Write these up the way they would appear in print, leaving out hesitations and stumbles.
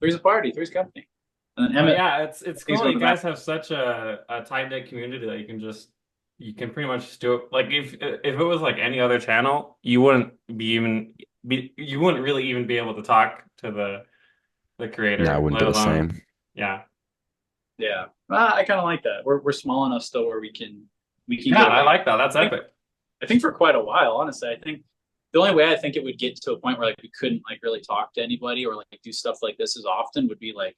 Three's a party. Three's company. And then But Emmett, yeah, it's he's cool that going you to the back. guys have such a tight knit community that you can pretty much just do it. Like if it was like any other channel, you wouldn't really even be able to talk to the No, I creator, wouldn't let do the alone same. yeah. Yeah, I kind of like that. We're small enough still where we can Yeah, get I away. like that. That's I think epic. I think for quite a while, honestly. I think the only way I think it would get to a point where like we couldn't like really talk to anybody or like do stuff like this as often would be like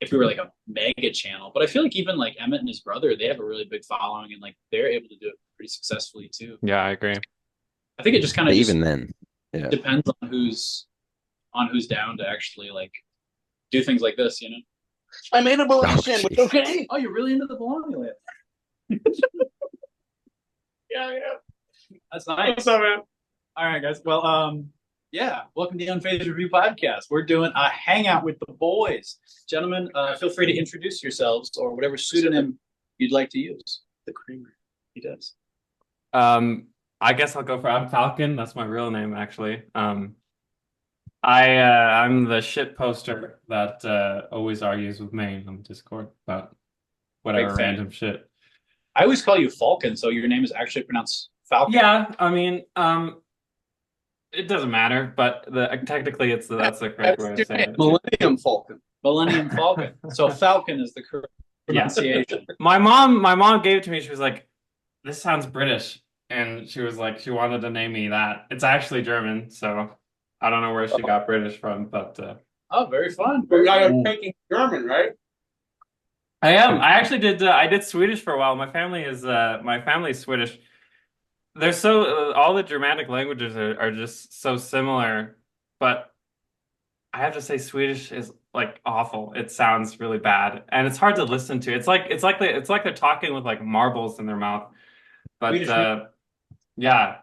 if we were like a mega channel. But I feel like even like Emmett and his brother, they have a really big following and like they're able to do it pretty successfully too. Yeah, I agree. I think it just kind of But just even then, yeah. depends on who's down to actually like do things like this, you know? I made a bologna Oh, sandwich, jeez. Okay. Oh, you're really into the bologna lately. Yeah, yeah. That's nice. What's up, man? All right, guys. Well, yeah, welcome to the Unfazed Review Podcast. We're doing a hangout with the boys. Gentlemen, feel free to introduce yourselves or whatever pseudonym you'd like to use. The creamer. He does. I guess I'll go for I'm Falcon. That's my real name actually. I'm the shit poster that always argues with Maine on Discord about Big whatever fan. random shit. I always call you Falcon, so your name is actually pronounced Falcon. Yeah, I mean, it doesn't matter, but technically that's the correct way of saying it. Millennium Falcon. Millennium Falcon. So Falcon is the correct Yeah. pronunciation. My mom gave it to me. She was like, "This sounds British," and she was like, she wanted to name me that. It's actually German, so I don't know where she got British from, but Oh, very fun. But Very now fun. you're taking German, right? I am. I actually did. I did Swedish for a while. My family is Swedish. They're so all the Germanic languages are just so similar, but I have to say Swedish is like awful. It sounds really bad, and it's hard to listen to. It's like they're talking with like marbles in their mouth. But Swedish. yeah,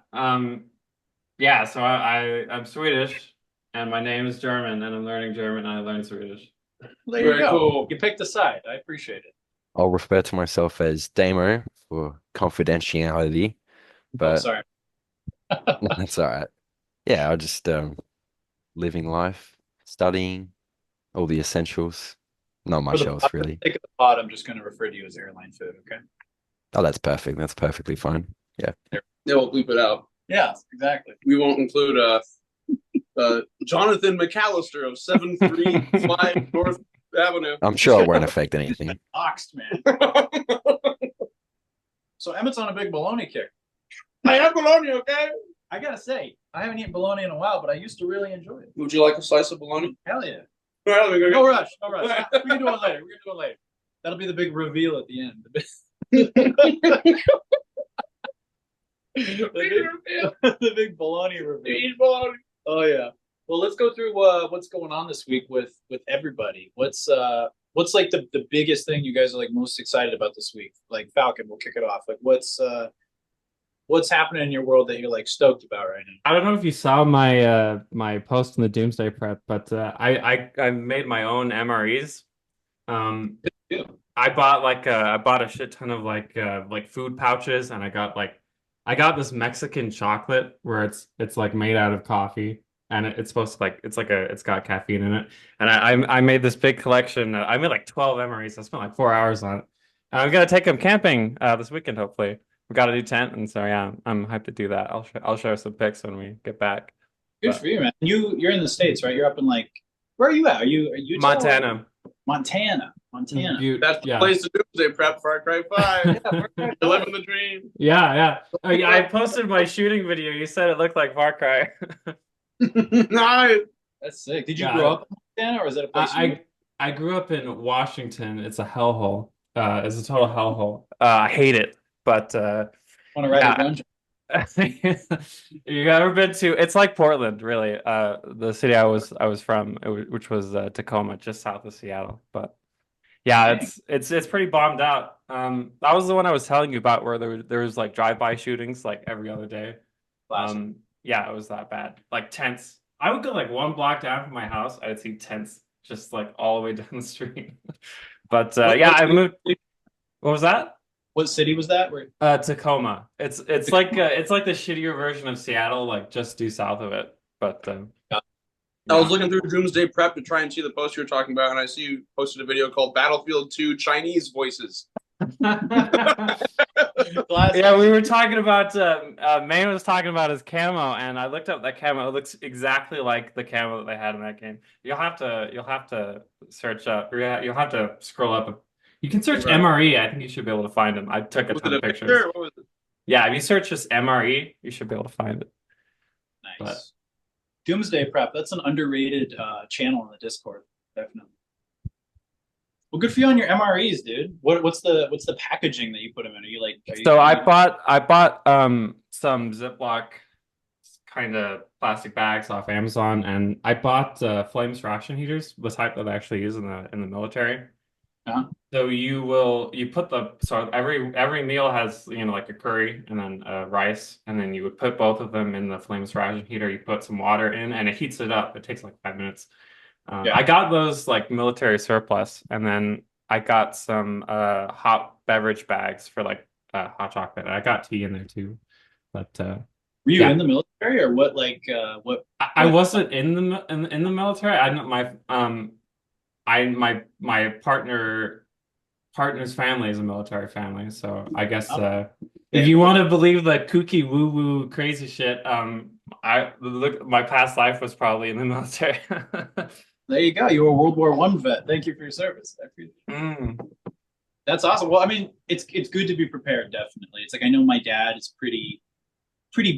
yeah. So I'm Swedish, and my name is German, and I'm learning German. And I learned Swedish. There you Very go. cool. You picked a side. I appreciate it. I'll refer to myself as Damo for confidentiality, Oh, but sorry. that's all right. Yeah, I'll just living life, studying, all the essentials. Not For much the else really. sake of the pod, I'm just going to refer to you as airline food. Okay. Oh, that's perfect. That's perfectly fine. Yeah. Yeah, we'll bleep it out. Yeah, exactly. We won't include Jonathan McAllister of 735 North Avenue. I'm sure it won't affect anything. Oxed, man. So Emmett's on a big bologna kick. I have bologna, okay? I gotta say, I haven't eaten bologna in a while, but I used to really enjoy it. Would you like a slice of bologna? Hell yeah. All right, let me go No get- rush. No rush. We can do it later. We're gonna do it later. That'll be the big reveal at the end. The big bologna reveal. Eat bologna. Oh yeah. Well, let's go through what's going on this week with everybody. What's like the biggest thing you guys are like most excited about this week? Like Falcon, we'll kick it off. Like what's happening in your world that you're like stoked about right now? I don't know if you saw my post in the Doomsday Prep, but I made my own MREs. Yeah. I bought a shit ton of like food pouches, and I got this Mexican chocolate where it's like made out of coffee, and it's supposed to like it's got caffeine in it, and I made this big collection. I made like 12 MREs. I spent like 4 hours on it. And I'm gonna take them camping this weekend. Hopefully, we got a new tent, and so yeah, I'm hyped to do that. I'll share some pics when we get back. Good But for you, man. You're in the States, right? You're up in like where are you at? Are you Utah? Montana. Montana. Montana. That's the Yeah. place to do prep Far Cry 5. You're living the dream. Yeah, yeah. I posted my shooting video. You said it looked like Far Cry. Nice. That's sick. Did you Yeah. grow up in Montana or is that a place I grew up in Washington. It's a hellhole. It's a total hellhole. I hate it, but want to ride yeah. a gun? You ever been to? It's like Portland, really. The city I was from, which was Tacoma, just south of Seattle. But yeah, Dang. it's pretty bombed out. That was the one I was telling you about, where there was like drive-by shootings like every other day. Classic. Yeah, it was that bad. Like tents. I would go like one block down from my house. I'd see tents just like all the way down the street. But yeah, I moved. What was that? What city was that? Where Tacoma. It's like the shittier version of Seattle, like just due south of it. But I was looking through Doomsday Prep to try and see the post you were talking about, and I see you posted a video called Battlefield 2 Chinese Voices. Yeah, we were talking about Maine was talking about his camo, and I looked up that camo. It looks exactly like the camo that they had in that game. You'll have to search up, or you'll have to scroll up. You can search Right. MRE. I think you should be able to find them. I took a Was ton it of a pictures. picture? What was it? Yeah, if you search just MRE, you should be able to find it. Nice. But Doomsday Prep. That's an underrated channel in the Discord. Definitely. Well, good for you on your MREs, dude. What's the packaging that you put them in? Are you like? So I bought some Ziploc kind of plastic bags off Amazon, and I bought Flames ration heaters, the type that I actually use in the military. Uh-huh. So you put so every meal has, you know, like a curry and then rice, and then you would put both of them in the Flames ration heater. You put some water in, and it heats it up. It takes like 5 minutes. Yeah. I got those like military surplus, and then I got some hot beverage bags for like hot chocolate. I got tea in there too, but Were you yeah. in the military or what? Like what? I wasn't in the military. I know my partner's family is a military family, so I guess if you want to believe the kooky woo woo crazy shit, my past life was probably in the military. There you go. You were a World War I vet. Thank you for your service. I appreciate it. That's awesome. Well, I mean, it's good to be prepared. Definitely. It's like I know my dad is pretty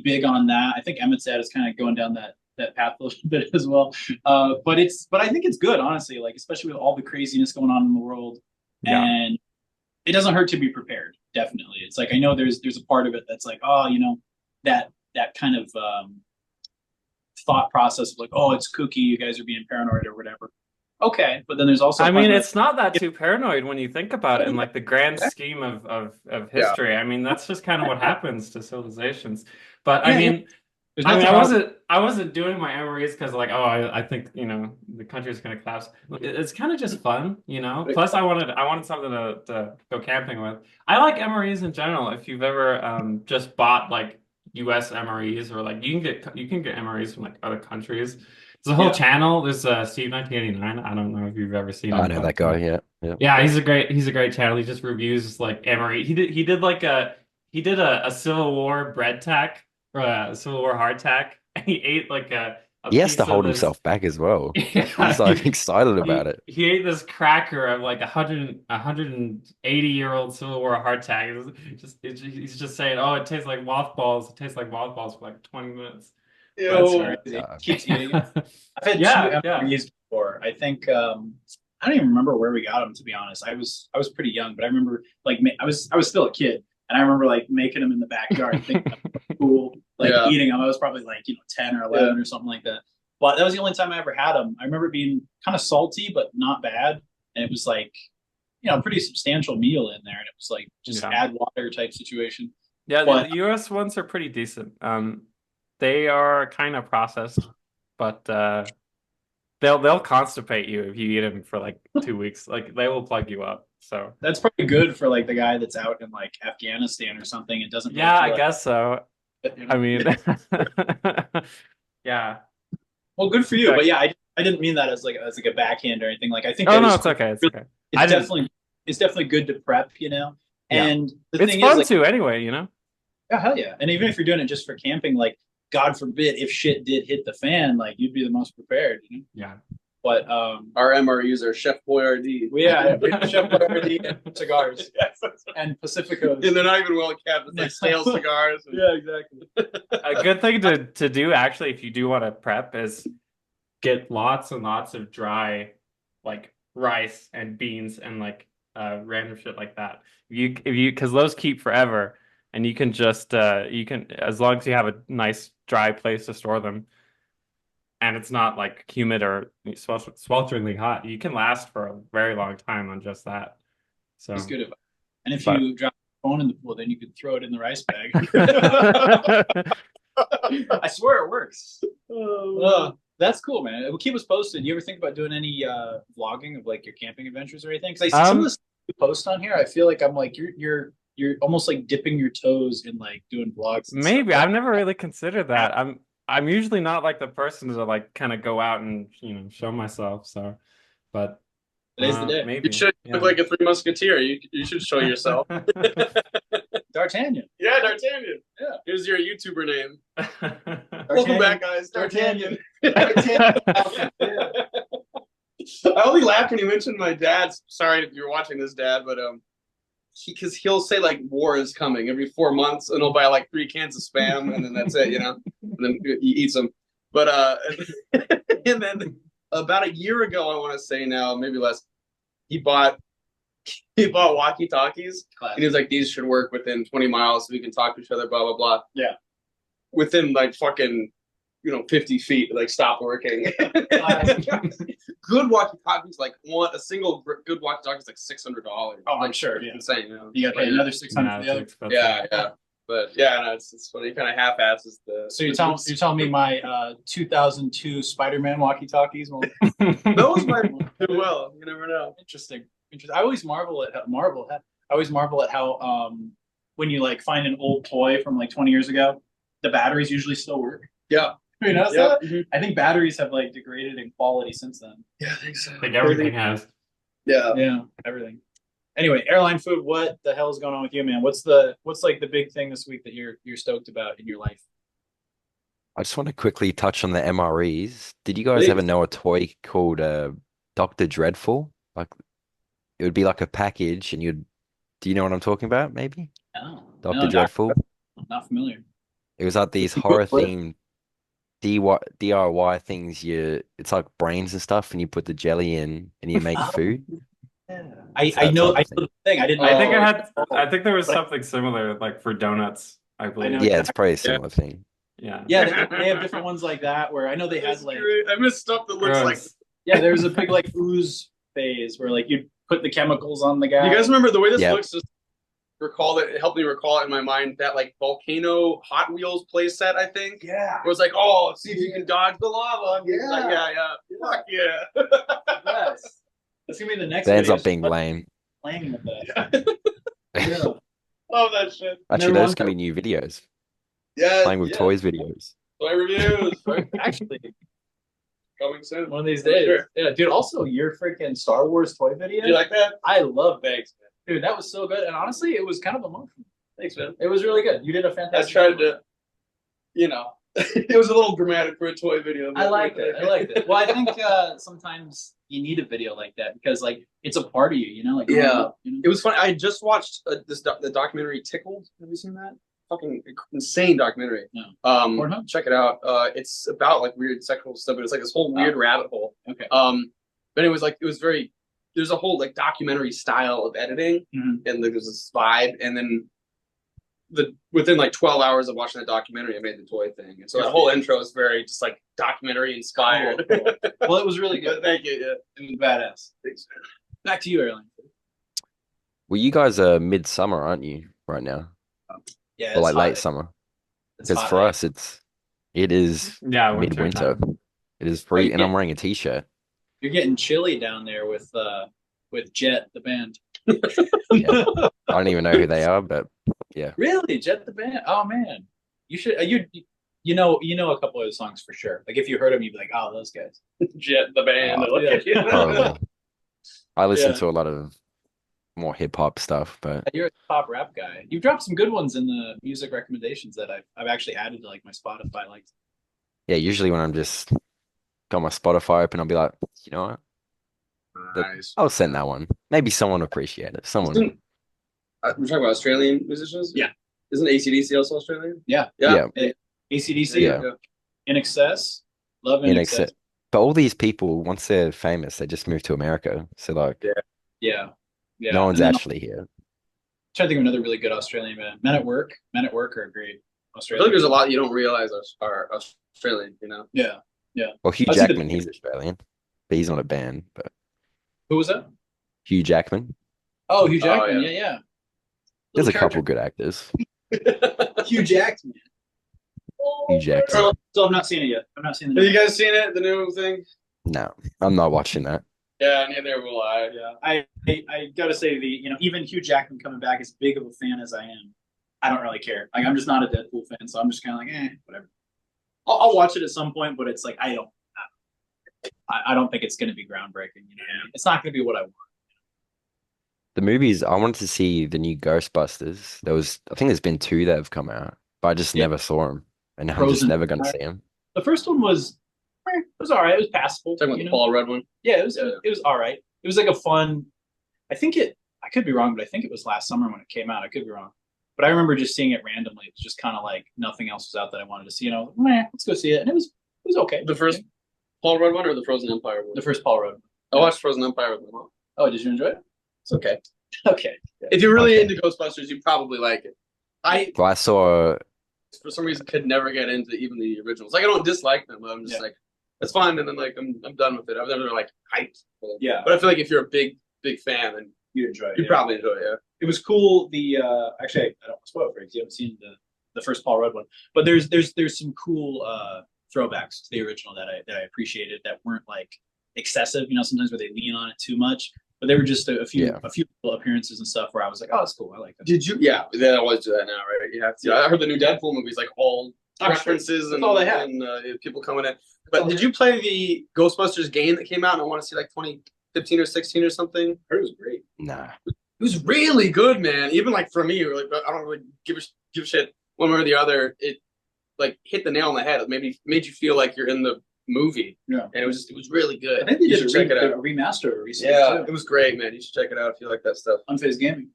big on that. I think Emmett's dad is kind of going down that path a little bit as well. But I think it's good, honestly. Like especially with all the craziness going on in the world, and it doesn't hurt to be prepared. Definitely. It's like I know there's a part of it that's like, oh, you know, that kind of thought process of like, oh, it's kooky, you guys are being paranoid or whatever. Okay, but then there's also I mean, it's not that too paranoid when you think about it in like the grand scheme of history. I mean, that's just kind of what happens to civilizations. But I mean, I wasn't doing my MREs because like, oh, I think, you know, the country's gonna collapse. It's kind of just fun, you know. Plus, I wanted something to go camping with. I like MREs in general. If you've ever just bought like US MREs, or like you can get MREs from like other countries. There's a whole channel. There's Steve 1989. I don't know if you've ever seen him. I know that guy. Yeah. Yeah, he's a great channel. He just reviews like MRE. He did a Civil War bread tack, or a Civil War hardtack, and he ate like he has to hold himself back as well. Yeah, he's like excited about it. He ate this cracker of like 180-year-old Civil War hardtack. He's just saying, oh, it tastes like mothballs. It tastes like mothballs for like 20 minutes. That's crazy. Keeps eating it. I've had two MREs before. I think I don't even remember where we got them, to be honest. I was pretty young, but I remember like I was still a kid, and I remember like making them in the backyard, thinking cool, like eating them. I was probably like 10 or 11 or something like that. But that was the only time I ever had them. I remember it being kind of salty, but not bad, and it was like a pretty substantial meal in there, and it was like just add water type situation. Yeah, the US ones are pretty decent. They are kind of processed, but they'll constipate you if you eat them for like 2 weeks. Like they will plug you up. So that's probably good for like the guy that's out in like Afghanistan or something. It doesn't. Yeah, I guess so. I mean, yeah. Well, good for you. But yeah, I didn't mean that as like a backhand or anything. Like I think. Oh no, it's okay. It's okay. It's definitely good to prep, you know. And the it's thing fun is, like, too, anyway. You know. Yeah, hell yeah. And even if you're doing it just for camping, like God forbid if shit did hit the fan, like you'd be the most prepared, you know? Yeah. But our MREs are Chef Boyardee. Yeah, Chef Boyardee and cigars. Yes, and Pacificos. And they're not even well kept. It's like stale cigars. Yeah, exactly. A good thing to do actually, if you do want to prep, is get lots and lots of dry like rice and beans and like random shit like that. Because those keep forever. And you can just as long as you have a nice dry place to store them, and it's not like humid or swelteringly hot, you can last for a very long time on just that. So that's good advice. And if you drop your phone in the pool, then you could throw it in the rice bag. I swear it works. That's cool, man. It will keep us posted. You ever think about doing any vlogging of like your camping adventures or anything? Because I see some of the stuff you post on here. I feel like I'm like you're almost like dipping your toes in like doing vlogs. Maybe I've never really considered that. I'm usually not like the person to like kind of go out and show myself. So, but Today's the day. You maybe. should look like a Three Musketeer. You should show yourself. D'Artagnan. Yeah, D'Artagnan. Yeah. Here's your YouTuber name. D'Artagnan. Welcome back, guys. D'Artagnan. I only laughed when you mentioned my dad's. Sorry if you're watching this, Dad, but because he'll say like war is coming every 4 months, and he'll buy like 3 cans of Spam, and then that's it, and then he eats them. But and then about a year ago, I want to say now, maybe less, he bought walkie-talkies, and he was like, these should work within 20 miles, so we can talk to each other, blah blah blah. Yeah. Within like fucking 50 feet, like stopped working. Good walkie-talkies, like a single good walkie-talkie is like $600. Oh, I'm sure. Yeah. Insane. You got to pay another 600 for the other. Yeah. But yeah, no, it's funny. Kind of half-asses the. So you're telling me my 2002 Spider-Man walkie-talkies? Well, those might do well. You never know. Interesting. I always marvel at how when you like find an old toy from like 20 years ago, the batteries usually still work. Yeah. You know, Yeah. I think batteries have like degraded in quality since then. Yeah, I think so. I think everything has. Yeah, everything. Anyway, airline food. What the hell is going on with you, man? What's like the big thing this week that you're stoked about in your life? I just want to quickly touch on the MREs. Did you guys Please. ever know a toy called Dr. Dreadful? Like it would be like a package, and do you know what I'm talking about? Maybe Oh, Dr. no, Dreadful. not familiar. It was like these horror themed DIY things. It's like brains and stuff, and you put the jelly in, and you make food. Yeah. It's I that know type of the thing. I didn't. I think there was something similar like for donuts, I believe. know. Yeah, it's probably a similar thing. Yeah. Yeah, they have different ones like that. Where I know they had like. I missed stuff that looks like. Gross. Yeah, there was a big like ooze phase where like you put the chemicals on the guy. You guys remember the way this Yep. looks? Just it helped me recall it in my mind that like volcano Hot Wheels play set. I think. Yeah. Where it's like, oh, see if you can dodge the lava. Yeah. Like, yeah. Fuck yeah. Yes. That's gonna be the next. That ends video, up being lame. playing with that. Yeah. Love that shit. Actually, Never those want can be new videos. Yeah. Playing with toys videos. Toy reviews. Actually, Coming soon. one of these For days. sure. Yeah, dude. Also, your freaking Star Wars toy video. You like that? I love that. Thanks, man. Dude, that was so good. And honestly, it was kind of emotional. Thanks, man. It was really good. You did a I fantastic tried job. to, it was a little dramatic for a toy video. I liked it. Well, I think sometimes you need a video like that because like it's a part of you, like Yeah. growing up, It was funny. I just watched the documentary Tickled. Have you seen that? Fucking insane documentary. No. Pornhub? Check it out. It's about like weird sexual stuff, but it's like this whole weird rabbit hole. Okay. But it was like there's a whole like documentary style of editing, Mhm. and there's this vibe, and then within like 12 hours of watching that documentary, I made the toy thing, and so the whole intro is very just like documentary inspired. Cool. Well, it was really good. Thank you. Yeah. It was badass. Thanks. Back to you, Airline. Well, you guys are midsummer, aren't you, right now? Yeah, Or like hot. late summer? It's Because hot, for right? us, it is Yeah, midwinter. time. It is free, and yeah. I'm wearing a t-shirt. You're getting chilly down there with Jet the band. Yeah. I don't even know who they are, but Really, Jet the band? Oh man, you should. You know a couple of the songs for sure. Like if you heard them, you'd be like, oh, those guys. Jet the band. Oh, Look at you. probably. I listen Yeah. to a lot of more hip hop stuff, but You're a pop rap guy. You've dropped some good ones in the music recommendations that I've actually added to like my Spotify. Like, yeah, usually when I'm just got my Spotify open, I'll be like, you know what? Nice. I'll send that one. Maybe someone will appreciate it. Someone. We're talking about Australian musicians. Yeah. Isn't AC/DC also Australian? yeah, Yeah. AC/DC, Yeah. In Excess, love In In Excess. Excess. But all these people, once they're famous, they just move to America. So like, Yeah. no one's And then actually here. I'm trying to think of another really good Australian band. Men at Work are great I feel Australian. like there's a lot you don't realize are Australian. Yeah. Well, Hugh I see the- Jackman, he's Australian, but he's not a band. But Who was that? Hugh Jackman, Oh, Hugh Jackman. yeah. Yeah. there's a Little couple good actors. character. Hugh Jackman. Hugh Jackson. Still, I've not seen it yet. I've not seen Have it. you guys seen it? The new thing? No, I'm not watching that. Yeah, neither will I. Yeah, I gotta say even Hugh Jackman coming back, as big of a fan as I am, I don't really care. Like I'm just not a Deadpool fan, so I'm just kind of like, whatever. I'll watch it at some point, but it's like I don't think it's going to be groundbreaking. You know, it's not going to be what I want. The movies, I wanted to see the new Ghostbusters. I think there's been 2 that have come out, but I just never saw them, and I'm just Frozen. never gonna see them. The first one was all right. It was passable. Talking about the Paul Rudd one. Yeah, it was all right. It was like a fun. I could be wrong, but I think it was last summer when it came out. I could be wrong, but I remember just seeing it randomly. It was just kind of like nothing else was out that I wanted to see. You know, let's go see it, and it was okay. The first Paul Rudd one or the Frozen Empire one? The first Paul Rudd. I watched Frozen Empire with my mom. Oh, did you enjoy it? It's okay. Okay. If you're really Okay. into Ghostbusters, you probably like it. I, But I saw for some reason, could never get into even the originals. Like, I don't dislike them, but I'm just like, it's fun, and then like I'm done with it. I've never like hyped. Yeah. But I feel like if you're a big fan, then You enjoy it. you probably enjoy it. Yeah. It was cool. Actually, I don't want to spoil it for you because you haven't seen the first Paul Rudd one. But there's some cool throwbacks to the original that I appreciated that weren't like excessive. You know, sometimes where they lean on it too much. But there were just a few little appearances and stuff where I was like, oh, that's cool. I like that. Did you? Yeah, they always do that now, right? You have to. I heard the new Deadpool movies like all references and all they have. and people coming in. But did you play the Ghostbusters game that came out? And I want to see like 2015 or 16 or something. I heard it was great. nah. It was really good, man. Even like for me, like I don't really give a shit one way or the other. It like hit the nail on the head. It made you feel like you're in the movie. Yeah. And it was really good. I think they You did should check it a out. remaster recently. Yeah, too. it was great, man. You should check it out if you like that stuff. Unfazed Gaming.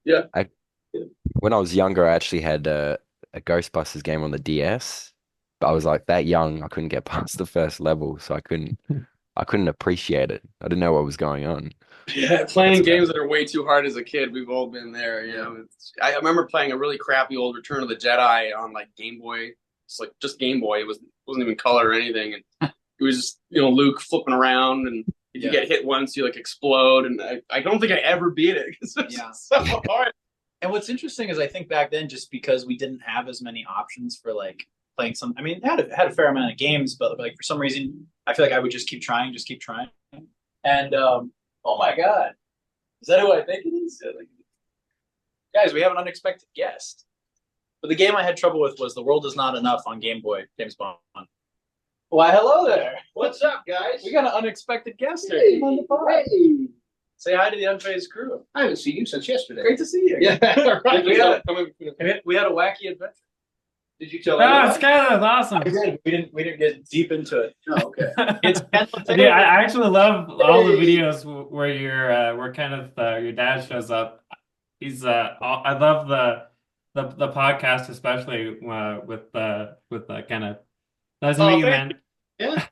When I was younger, I actually had a Ghostbusters game on the DS, but I was like that young, I couldn't get past the first level, so I couldn't appreciate it. I didn't know what was going on. Yeah, playing games that are way too hard as a kid. We've all been there. You know, I remember playing a really crappy old Return of the Jedi on like Game Boy. It's like just Game Boy. It wasn't even color or anything, and it was just Luke flipping around, and if you get hit once, you like explode. And I don't think I ever beat it because it's so hard. And what's interesting is I think back then, just because we didn't have as many options for like playing some, I mean, it had a fair amount of games, but like for some reason, I feel like I would just keep trying. And oh my God, is that who I think it is? Guys, we have an unexpected guest. But the game I had trouble with was The World Is Not Enough on Game Boy, James Bond. Why, hello there. What's up, guys? We got an unexpected guest here. Hey, Come on the pod. hey. Say hi to the Unfazed crew. I haven't seen you since yesterday. Great to see you. Yeah, right. We had a wacky adventure. Did you tell Oh, everyone? it's kind of awesome. We didn't get deep into it. Oh, okay. It's Yeah, I actually love all the videos where where kind of your dad shows up. He's I love the podcast, especially with Kenneth. Nice to meet you, man. Yeah.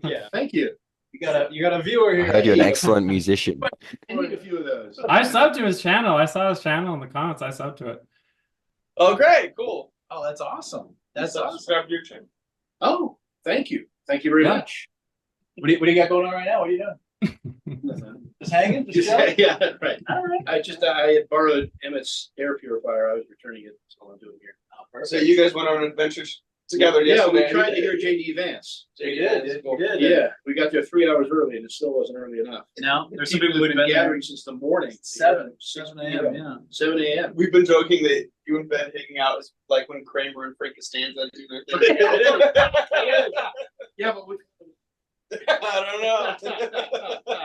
Yeah. Thank you. You got a viewer I here. heard you're an excellent musician. I need a few of those. I subbed to his channel. I saw his channel in the comments. I subbed to it. Oh, great, cool. Oh, that's awesome. That's awesome. Subscribe to your channel. Oh, thank you. Thank you very Yeah. much. What do you got going on right now? What are you doing? Just hanging? Just chilling? Yeah, right. All right. I had borrowed Emmett's air purifier. I was returning it. That's all I'm doing here. Oh, perfect. So you guys went on adventures together Yeah, we yesterday. tried to hear JD Vance. We did. Yeah, we got there 3 hours early, and it still wasn't early enough. No, there's some People people have who've been been gathering since the morning. 7 6 a.m. Yeah. 7 a.m. We've been joking that you and Ben hanging out is like when Kramer and Frank Costanza do their thing. Yeah, but we, I don't know.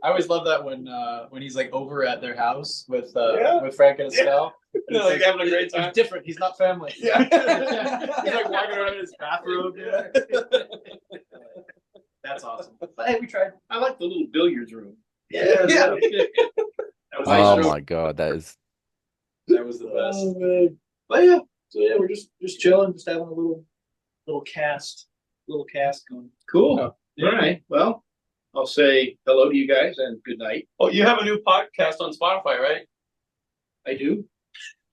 I always love that when he's like over at their house with Yeah. Frank and Estelle. They're like having a great time. He's different. He's not family. Yeah. He's like walking around in his bathrobe. That's awesome. But hey, we tried. I like the little billiards room. Yeah. That was Oh nice. my God, that is That was the best. man. But yeah, so yeah, we're just chilling, just having a little cast going. Cool. All right. Well, I'll say hello to you guys and good night. Oh, you have a new podcast on Spotify, right? I do.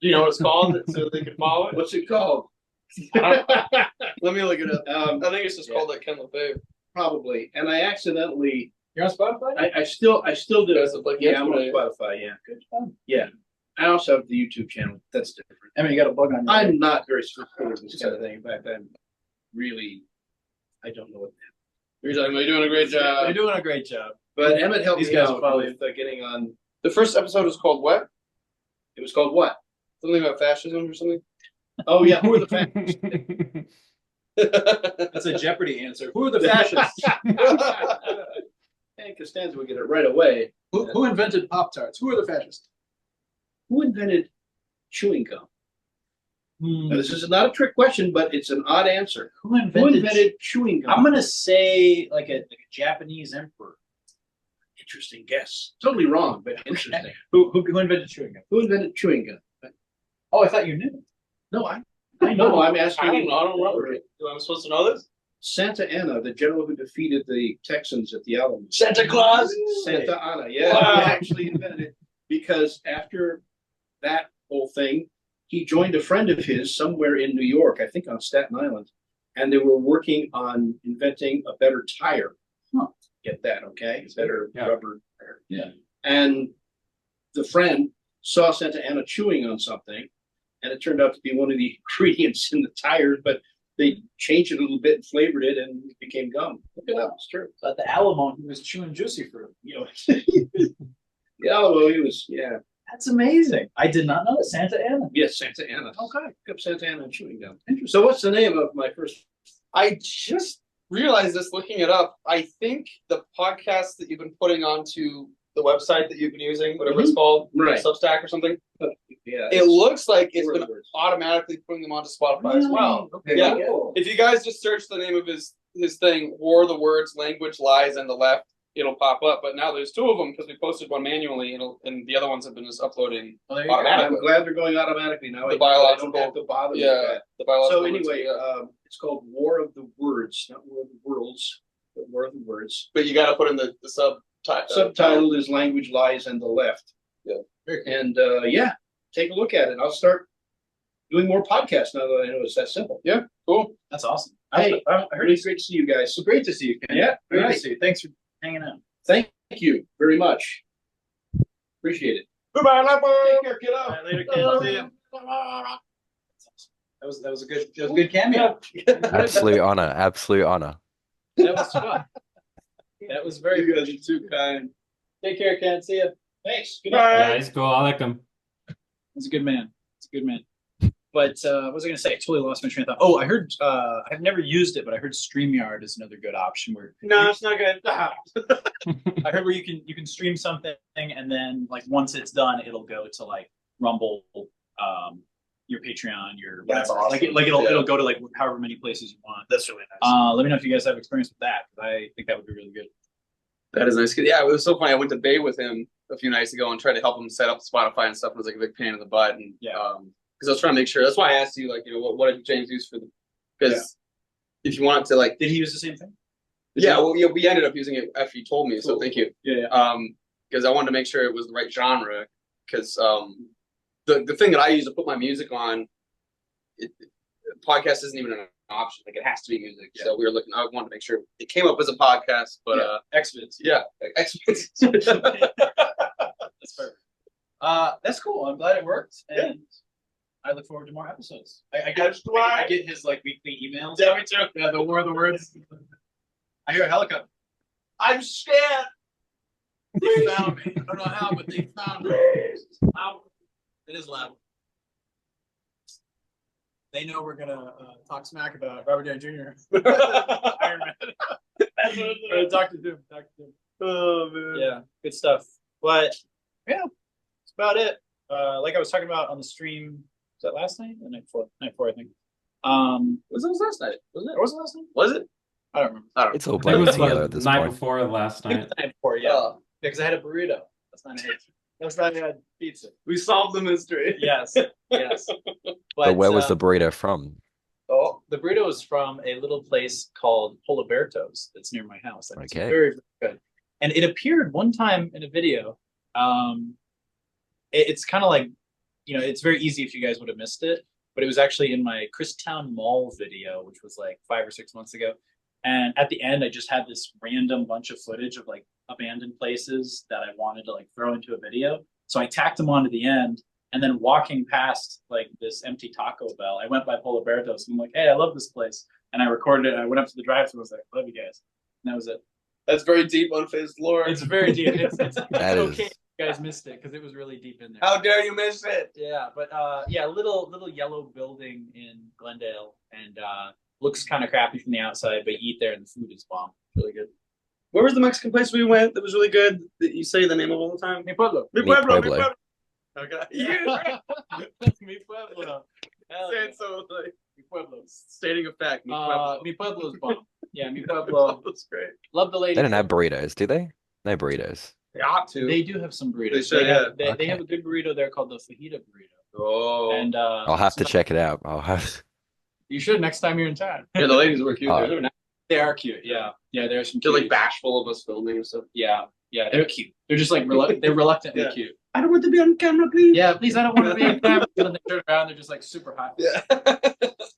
Do you know what it's called so they can follow it? What's it called? Let me look it up. Um, I think it's just called like Ken LaFave. probably. And I accidentally, You're on Spotify? I still do. Guys, like Yeah, I'm on yesterday. Spotify. Yeah, good. Yeah. I also have the YouTube channel. That's different. I mean, you got a bug on your I'm not very supportive of this kind of thing. In fact, I don't know what. You're doing a great You're job. doing a great job. But Emmett helped These me guys out will follow with getting on. The first episode was called what? It was called what? Something about fascism or something? Oh yeah, who are the fascists? That's a Jeopardy answer. Who are the fascists? And Costanza would get it right away. Who invented Pop-Tarts? Who are the fascists? Who invented chewing gum? Now, this is not a trick question, but it's an odd answer. Who Who invented? invented chewing gum? I'm gonna say like a Japanese emperor. Interesting guess. Totally wrong, but interesting. Who invented chewing gum? Who invented chewing gum? Oh, I thought you knew. No, I know. I'm asking. I don't remember. Do I supposed to know this? Santa Anna, the general who defeated the Texans at the Alamo. Santa Claus. Santa Anna, yeah, Wow. he actually invented it because after that whole thing, he joined a friend of his somewhere in New York, I think on Staten Island, and they were working on inventing a better tire. Huh. Get that, okay? Better Yeah. rubber tire. Yeah. And the friend saw Santa Anna chewing on something, and it turned out to be one of the ingredients in the tires, but they changed it a little bit and flavored it, and it became gum. Look it up; it's true. At the Alamo, he was chewing juicy fruit. You know, yeah, well, he was, yeah, That's amazing. I did not know that. Santa Ana. yes, Santa Ana. Okay. Look up Santa Ana and chewing gum. So, what's the name of my first? I just realized this looking it up. I think the podcast that you've been putting onto the website that you've been using, whatever it's called, Right. Substack or something, Yeah, it looks like it's Word been words. automatically putting them onto Spotify as well. Okay, Yeah. cool. If you guys just search the name of his thing, War the Words, Language, Lies, and the Left, it'll pop up. But now there's two of them because we posted one manually, and the other ones have been just uploading. Well, there you go. Automatic. I'm glad they're going automatically now. The I biological- don't have to bother with Yeah, that. the biological. So words, anyway, yeah. it's called War of the Words, not War of the Worlds, but War of the Words. But you got to put in the subtitle. Subtitle is Language, Lies, and the Left. Yeah. And yeah, take a look at it. I'll start doing more podcasts now that I know it's that simple. Cool. That's awesome. Hey, I heard really great to see you guys. So great to see you, Ken. Yeah, Great right. to see you. Thanks for hanging out. Thank you very much. Appreciate it. Goodbye, Take care, kiddo. All right, later, Ken. See ya. That was a good cameo. Absolute honor. Absolute honor. That was fun. That was very You guys are too kind. Take care, Ken. See ya. Thanks. Good Bye. night. Yeah, he's cool. I like him. He's a good man. He's a good man. But what was I gonna say? I totally lost my train of thought. Oh, I heard I've never used it, but I heard StreamYard is another good option where No, it's not good. I heard where you can stream something and then like once it's done, it'll go to like Rumble, your Patreon, your That's whatever. awesome. It'll go to like however many places you want. That's really nice. Let me know if you guys have experience with that. 'Cause I think that would be really good. That is nice. Yeah, it was so funny. I went to Bay with him a few nights ago and tried to help him set up Spotify and stuff. It was like a big pain in the butt. And Yeah. because I was trying to make sure. That's why I asked you, like, what did James use for the? Because if you want to, like, Did he use the same thing? yeah, well, yeah, we ended up using it after you told me. So Cool. thank you. Yeah. Because I wanted to make sure it was the right genre. Because the thing that I use to put my music on, podcast isn't even an option. Like, it has to be music. Yeah. So we were looking. I wanted to make sure it came up as a podcast, but Xvids. yeah, That's perfect. That's cool. I'm glad it worked, and I look forward to more episodes. I get his like weekly emails. Yeah, me too. Yeah, the War of the Words. I hear a helicopter. I'm scared. They found me. I don't know how, but they found me. Loud. It is loud. They know we're gonna talk smack about Robert Downey Jr. Iron Man. Dr. Doom. Dr. Doom. Oh man. Yeah, good stuff. But yeah, that's about it. Like I was talking about on the stream, was that last night? The night before? Night before, I think. Was it last night? Was it? Or was it last night? Was it? I don't remember. I don't know. It's all It blended was together the at this night point. before last I think night. the night before, yeah. Oh, Because I had a burrito. That's not it. That's not I had pizza. we solved the mystery. Yes, yes. But where was the burrito from? Oh, the burrito was from a little place called Poliberto's that's near my house. It's Okay. very, very good. And it appeared one time in a video. It's kind of like, it's very easy if you guys would have missed it, but it was actually in my Christown Mall video, which was like 5 or 6 months ago. And at the end, I just had this random bunch of footage of like abandoned places that I wanted to like throw into a video. So I tacked them onto the end. And then walking past like this empty Taco Bell, I went by Poliberto's and I'm like, hey, I love this place. And I recorded it. I went up to the drive-thru and was like, love you guys. And that was it. That's very deep, unfazed lore. It's very deep. It's That is okay. You guys missed it because it was really deep in there. How dare you miss it? Yeah, but yeah, little yellow building in Glendale, and looks kind of crappy from the outside, but you eat there and the food is bomb. Really good. Where was the Mexican place we went that was really good? That you say the name of all the time? Mi pueblo. Mi Mi pueblo. Mi pueblo. pueblo. Okay. Yeah. Mi pueblo. Hell Say yeah. it so like Mi pueblo. stating a fact. Mi pueblo. Mi pueblo is bomb. Yeah, mi pueblo. That's great. Love the lady. They don't have burritos, do they? No burritos. They ought to. They do have some burritos. They should, They have a good burrito there called the fajita burrito. Oh. And I'll have to check it out. I'll have. you should next time you're in town. Yeah, the ladies were cute. Oh. They're nice. They are cute. Yeah, yeah. There's some. They're like cuties. bashful of us filming and stuff. Yeah, yeah. They're cute. They're just like they're reluctantly Yeah. cute. I don't want to be on camera, please. Yeah, please. I don't want to be in camera. And then they turn around. They're just like super hot. Yeah.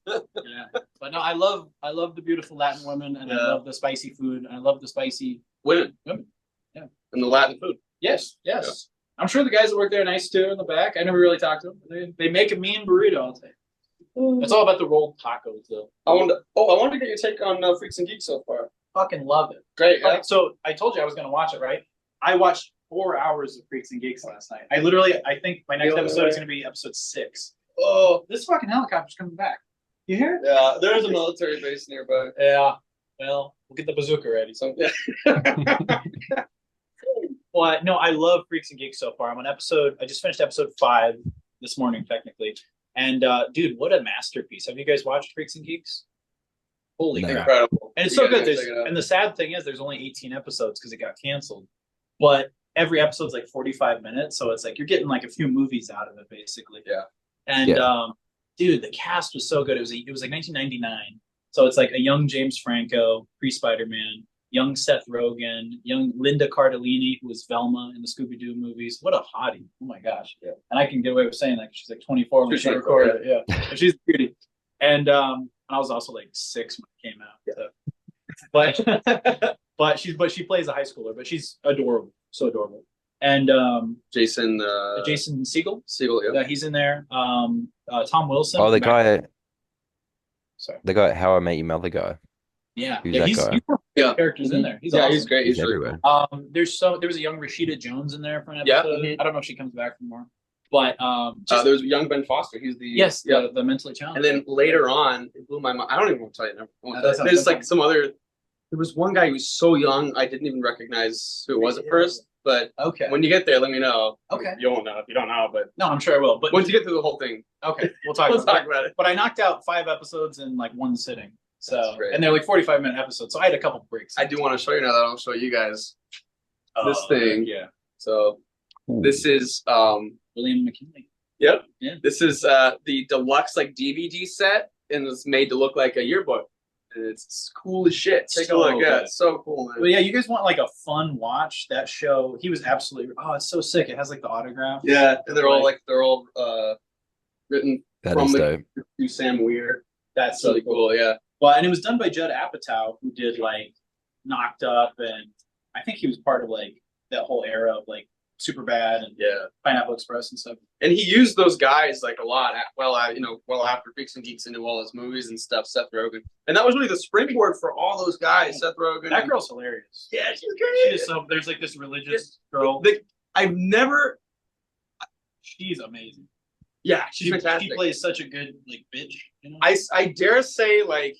Yeah. But no, I love the beautiful Latin women, and I Yeah. love the spicy food, and I love the spicy. Women. Women. Yeah. And the Latin food. Yes, yes. I'm sure the guys that work there are nice too in the back. I never really talked to them. They make a mean burrito, I'll tell you. It's all about the rolled tacos, though. I wanted to get your take on Freaks and Geeks so far. Fucking love it. Great. Okay, so I told you I was going to watch it, right? I watched 4 hours of Freaks and Geeks last night. I think my next episode is going to be episode 6. Oh, This fucking helicopter's coming back. You hear it? yeah. There's a military base nearby. Yeah. Well, we'll get the bazooka ready. So yeah. But no, I love Freaks and Geeks so far. I just finished episode 5 this morning, technically. And dude, what a masterpiece. Have you guys watched Freaks and Geeks? Holy No. crap. Incredible. And it's You so gotta good. check it out. And the sad thing is there's only 18 episodes because it got canceled. But every episode's like 45 minutes. So it's like you're getting like a few movies out of it, basically. Yeah. And Yeah. dude, the cast was so good. It was like 1999. So it's like a young James Franco, pre-Spider-Man, young Seth Rogen, young Linda Cardellini, who was Velma in the Scooby-Doo movies. What a hottie. Oh my gosh. Yeah. And I can get away with saying that 'cause she's like 24 when She's she 24, recorded it. Yeah. But she's a beauty. And I was also like 6 when it came out. Yeah. So. But she plays a high schooler, but she's adorable. So adorable. And Jason Jason Segel. Segel, yeah. Yeah, he's in there. Tom Wilson. Oh, the guy, Sorry. the guy, How I Met Your Mother guy. Yeah. Who's Yeah, that he's guy? Yeah. characters in there. He's Yeah, awesome. he's great. He's He's really everywhere. cool. There was a young Rashida Jones in there for an Yeah. episode. I don't know if she comes back for more. But There's young Ben Foster. He's the yes, Yeah. the mentally challenged. And then later on, it blew my mind. I don't even want to tell you. Never. I won't No, tell you. that's There's not- like some other. There was one guy who was so young, I didn't even recognize who it was at first. But okay. when you get there, let me know. Okay. You won't know if you don't know, but No, I'm sure I will. But once you get through the whole thing, okay, we'll talk we'll about talk it. about it. But I knocked out 5 episodes in like one sitting. So That's great. and they're like 45-minute episodes. So I had a couple breaks. I do want to show you now that I'll show you guys this thing. Yeah. So this is William McKinley. Yep. Yeah. This is the deluxe like DVD set, and it's made to look like a yearbook. And it's cool as shit. Take So a look. Yeah, good. it's so cool, man. But yeah, you guys want like a fun watch? That show, he was absolutely it's so sick. It has like the autograph. Yeah, and they're all written That from is the dope. through Sam Weir. That's Really so cool. cool. Yeah. Well, and it was done by Judd Apatow, who did like Knocked Up, and I think he was part of like that whole era of like Superbad and Yeah. Pineapple Express and stuff. And he used those guys like a lot. Well after Freaks and Geeks into all his movies and stuff. Seth Rogen, and that was really the springboard for all those guys. Seth Rogen. That girl's hilarious. Yeah, she's She great. is so. There's like this religious girl. I've never. She's amazing. Yeah, she's fantastic. She plays such a good like bitch. You know? I dare say like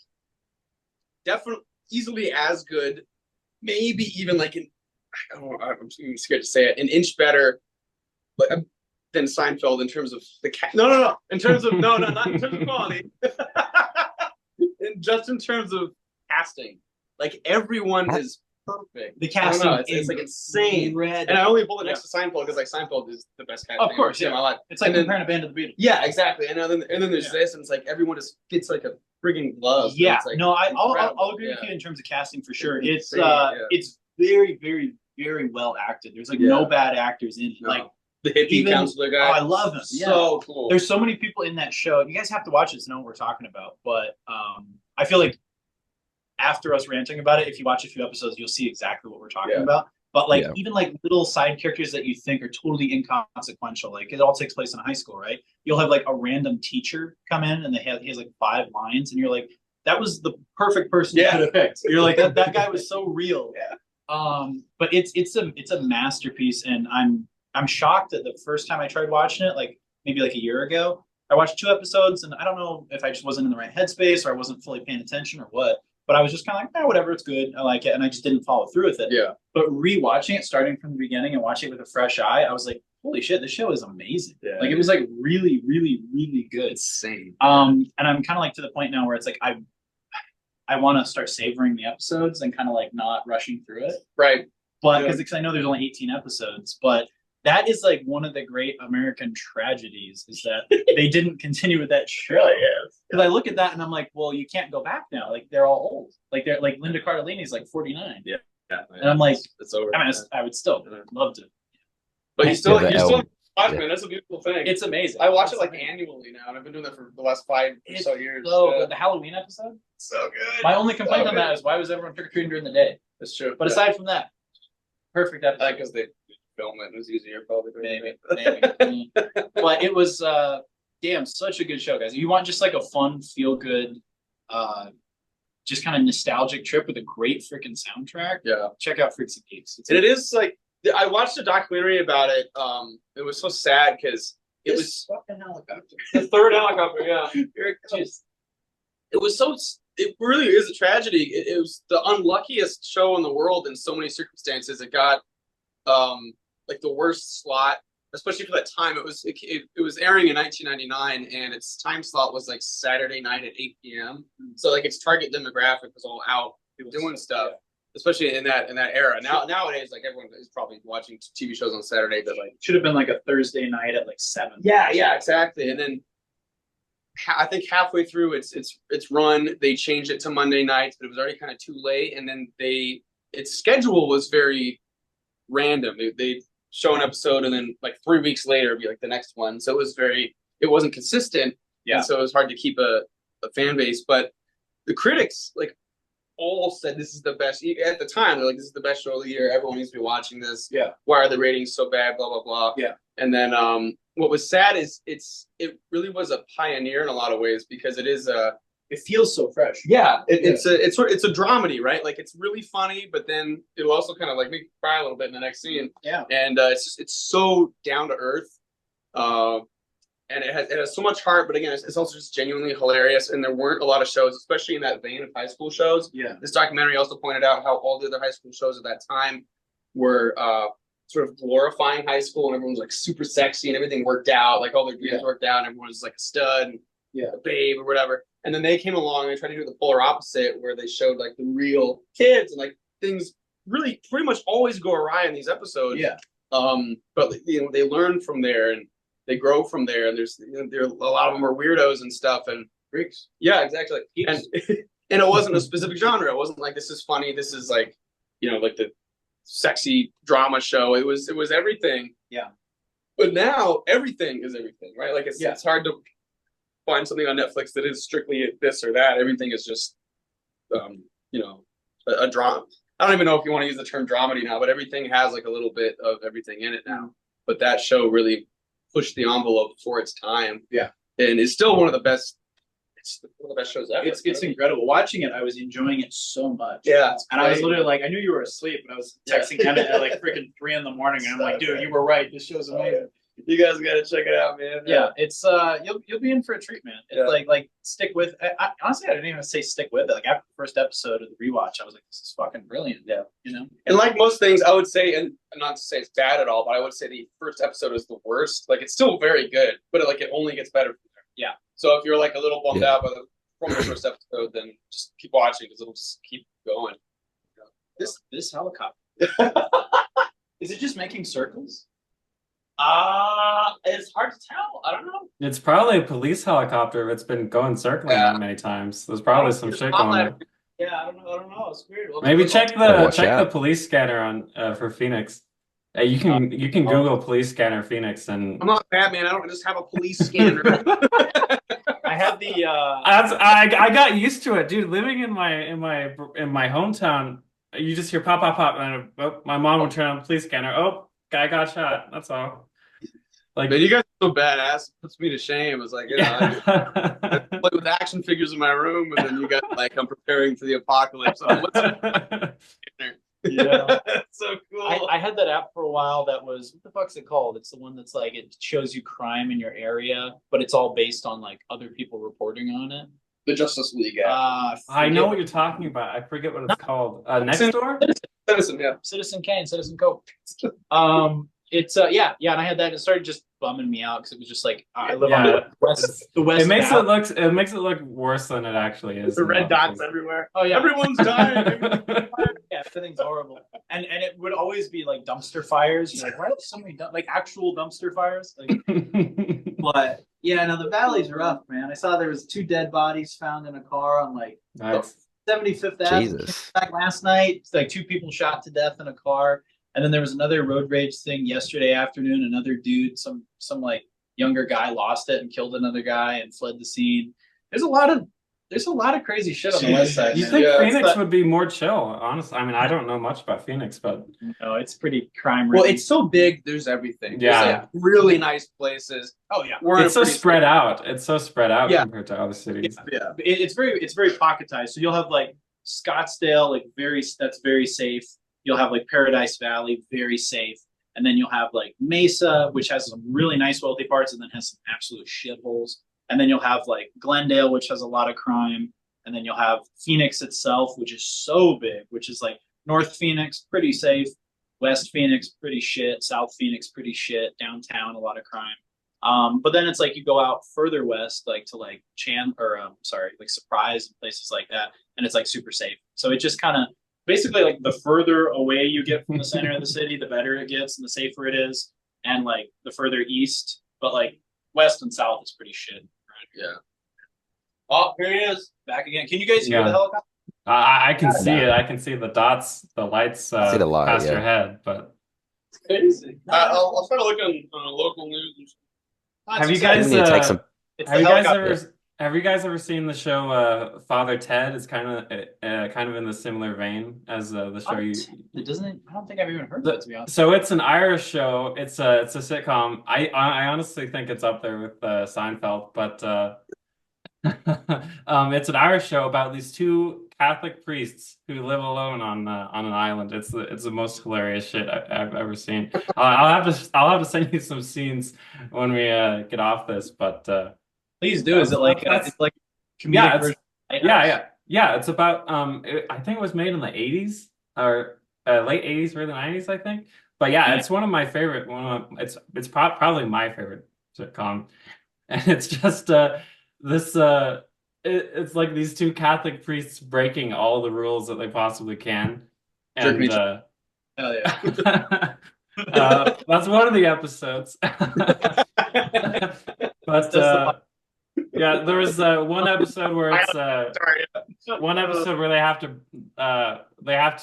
definitely easily as good, maybe even like I'm scared to say it, an inch better, but than Seinfeld in terms of the no in terms of not in terms of quality, just in terms of casting. Like everyone is perfect. The I don't casting know, it's like insane. Red. And I only pulled it next to Seinfeld because like Seinfeld is the best casting Of course, I've seen in yeah. my life. It's like And then- comparing a band to the Beatles. Yeah, exactly. And then there's Yeah. this, and it's like everyone just fits like a friggin' glove. Yeah, It's, like, no, I'll incredible. agree with Yeah. you in terms of casting for sure. It's It's insane, yeah. it's very, very, very well acted. There's like Yeah. no bad actors in it. No. Like The hippie even- counselor guy. oh, I love him. So cool. There's so many people in that show. You guys have to watch it to know what we're talking about. But I feel like after us ranting about it, if you watch a few episodes, you'll see exactly what we're talking Yeah. about. But like Yeah. even like little side characters that you think are totally inconsequential, like it all takes place in a high school, right? You'll have like a random teacher come in and he has like 5 lines, and you're like, that was the perfect person you Yeah. could have picked. You're like that guy was so real. Yeah. But it's a masterpiece, and I'm I'm shocked that the first time I tried watching it, like maybe like a year ago, I watched 2 episodes, and I don't know if I just wasn't in the right headspace or I wasn't fully paying attention or what. But I was just kind of like, whatever, it's good, I like it, and I just didn't follow through with it. Yeah. But rewatching it, starting from the beginning and watching it with a fresh eye, I was like, holy shit, this show is amazing. Yeah. Like it was like really, really, really good. Insane. And I'm kind of like to the point now where it's like I want to start savoring the episodes and kind of like not rushing through it. Right. But because I know there's only 18 episodes, but that is like one of the great American tragedies is that they didn't continue with that show. Because I look at that and I'm like, well, you can't go back now. Like they're all old. Like they're like Linda Cardellini's like 49. Yeah. And I'm like, it's over. I mean, I would still love to. But you still, Yeah, you're still yeah. watching, man. That's a beautiful thing. It's amazing. I watch it like annually now, and I've been doing that for the last 5 or so years. So the Halloween episode. So good. My only complaint So on that good. is why was everyone trick or treating during the day? That's true. But aside from that, perfect episode. because they film it, it was easier probably. Maybe. But it was damn such a good show, guys. If you want just like a fun, feel good, just kind of nostalgic trip with a great freaking soundtrack, Yeah. check out Freaks and Geeks. And it is like I watched a documentary about it. It was so sad because it was fucking helicopter. the third helicopter. Yeah. Here it comes. It was so. It really is a tragedy. It was the unluckiest show in the world in so many circumstances. It got like the worst slot, especially for that time. It was airing in 1999, and its time slot was like Saturday night at 8 p.m. So like its target demographic was all out doing stuff, especially in that era. Nowadays, like everyone is probably watching TV shows on Saturday, but like Should have been like a Thursday night at like 7. yeah, exactly. And then I think halfway through its run, they changed it to Monday nights, but it was already kind of too late. And then its schedule was very random. They show an episode, and then like 3 weeks later, it'd be like the next one. So it wasn't consistent. Yeah. And so it was hard to keep a fan base. But the critics like all said this is the best at the time. They're like, this is the best show of the year. Everyone needs to be watching this. Yeah. Why are the ratings so bad? Blah blah blah. Yeah. And then what was sad is it really was a pioneer in a lot of ways because it is It feels so fresh. yeah, it's a dramedy, right? Like it's really funny, but then it'll also kind of like make you cry a little bit in the next scene. Yeah. And it's so down to earth, and it has so much heart. But again, it's also just genuinely hilarious. And there weren't a lot of shows, especially in that vein of high school shows. Yeah. This documentary also pointed out how all the other high school shows at that time were sort of glorifying high school, and everyone was like super sexy and everything worked out, like all their dreams worked out, and everyone was like a stud, and a babe or whatever. And then they came along and they tried to do the polar opposite, where they showed like the real kids, and like things really pretty much always go awry in these episodes. Yeah. But they learn from there and they grow from there, and there a lot of them are weirdos and stuff and freaks. Yeah, exactly. And and it wasn't a specific genre. It wasn't like this is funny. This is like like the sexy drama show. It was everything. Yeah. But now everything is everything, right? Like it's hard to find something on Netflix that is strictly this or that. Everything is just a drama. I don't even know if you want to use the term dramedy now, but everything has like a little bit of everything in it now. But that show really pushed the envelope for its time. Yeah. And it's still one of the best. It's one of the best shows ever. It's incredible. Watching it, I was enjoying it so much. Yeah. And I was literally like, I knew you were asleep, but I was texting Emmett at like freaking 3 a.m. and I'm like, dude, you were right. This show's amazing. You guys got to check it out, man. Yeah, it's you'll be in for a treat, man. It's like stick with. Honestly, I didn't even say stick with it. Like after the first episode of the rewatch, I was like, this is fucking brilliant. Yeah, And like most things, I would say, and not to say it's bad at all, but I would say the first episode is the worst. Like it's still very good, but it only gets better from there. Yeah. So if you're like a little bummed out from the first episode, then just keep watching because it'll just keep going. This helicopter. Is it just making circles? It's hard to tell. I don't know. It's probably a police helicopter. It's been going circling that many times. There's probably some shit going on. Yeah, I don't know. It's weird. Maybe check watch the out. police scanner on for Phoenix. You can Google police scanner Phoenix and I'm not Batman. I don't just have a police scanner. I have the. I got used to it, dude. Living in my hometown, you just hear pop pop pop, and my mom would turn on the police scanner. Oh, guy got shot. That's all. Like, Man, you guys are so badass. It puts me to shame. It's like, I play with action figures in my room, and then you got like I'm preparing for the apocalypse. Yeah. That's so cool. I had that app for a while that was, what the fuck's it called? It's the one that's like, it shows you crime in your area, but it's all based on like other people reporting on it. The Justice League app. I know what you're talking about. I forget what it's called. Next Door? Citizen, yeah. Citizen Kane, Citizen Cope. It's yeah, and I had that, and it started just bumming me out because it was just like I live on the west. The west. It makes it look worse than it actually is. The red dots everywhere. Oh yeah, everyone's dying. Yeah, everything's horrible. And it would always be like dumpster fires. You're like, why are there so many like actual dumpster fires? Like, but yeah, no, the valley's rough, man. I saw there was 2 dead bodies found in a car on like Nice. 75th Avenue. Jesus. Back last night, it's like 2 people shot to death in a car. And then there was another road rage thing yesterday afternoon. Another dude, some like younger guy, lost it and killed another guy and fled the scene. There's a lot of crazy shit on the west side. You man. think Yeah, Phoenix would be more chill? Honestly, I mean, I don't know much about Phoenix, but No, it's pretty crime. Well, it's so big. There's everything. Yeah. There's like really nice places. oh yeah, We're in it's a so pretty spread out. It's so spread out Yeah. compared to other cities. Yeah. it's very pocketized. So you'll have like Scottsdale, like that's very safe. You'll have like Paradise Valley, very safe. And then you'll have like Mesa, which has some really nice wealthy parts and then has some absolute shitholes. And then you'll have like Glendale, which has a lot of crime. And then you'll have Phoenix itself, which is so big, which is like North Phoenix, pretty safe. West Phoenix, pretty shit. South Phoenix, pretty shit. Downtown, a lot of crime. But then it's like you go out further west, like to like like Surprise and places like that, and it's like super safe. So it just kind of basically like the further away you get from the center of the city, the better it gets and the safer it is, and like the further east, but like west and south is pretty shit. Yeah. Oh, here he is, back again. Can you guys hear the helicopter? I can see it. I can see the dots, the lights see the light, past yeah. your head. But It's crazy. I'll try to look on a local news. have you guys? We need to take some. Have you guys ever seen the show Father Ted? It's kind of in the similar vein as the show you. It doesn't. I don't think I've even heard of it, to be honest. So it's an Irish show. It's a sitcom. I honestly think it's up there with Seinfeld, but it's an Irish show about these 2 Catholic priests who live alone on an island. It's the most hilarious shit I've ever seen. I'll have to send you some scenes when we get off this, but Please do. Is it like it's like yeah, comedic it's, version? yeah. It's about I think it was made in the 80s or late 80s, early 90s, I think. But yeah, it's one of my favorite. It's probably my favorite sitcom, and it's just it's like these 2 Catholic priests breaking all the rules that they possibly can, and Hell yeah. that's one of the episodes. But yeah, there was one episode where it's one episode where they have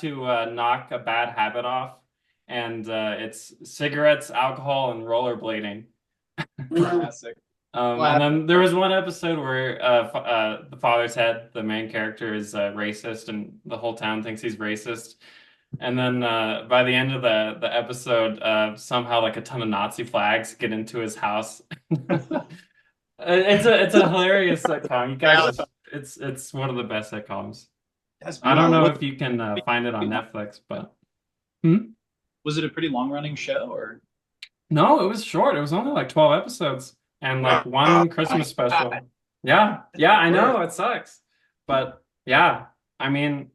to knock a bad habit off, and it's cigarettes, alcohol, and rollerblading. Classic. And then there was one episode where the Father Ted, the main character, is racist, and the whole town thinks he's racist. And then by the end of the episode, somehow like a ton of Nazi flags get into his house. It's a hilarious sitcom. You guys, it's one of the best sitcoms. I don't know if you can find it on Netflix, but Was it a pretty long running show or? no, it was short. It was only like 12 episodes and like one Christmas special. Yeah, I know it sucks, but yeah, I mean,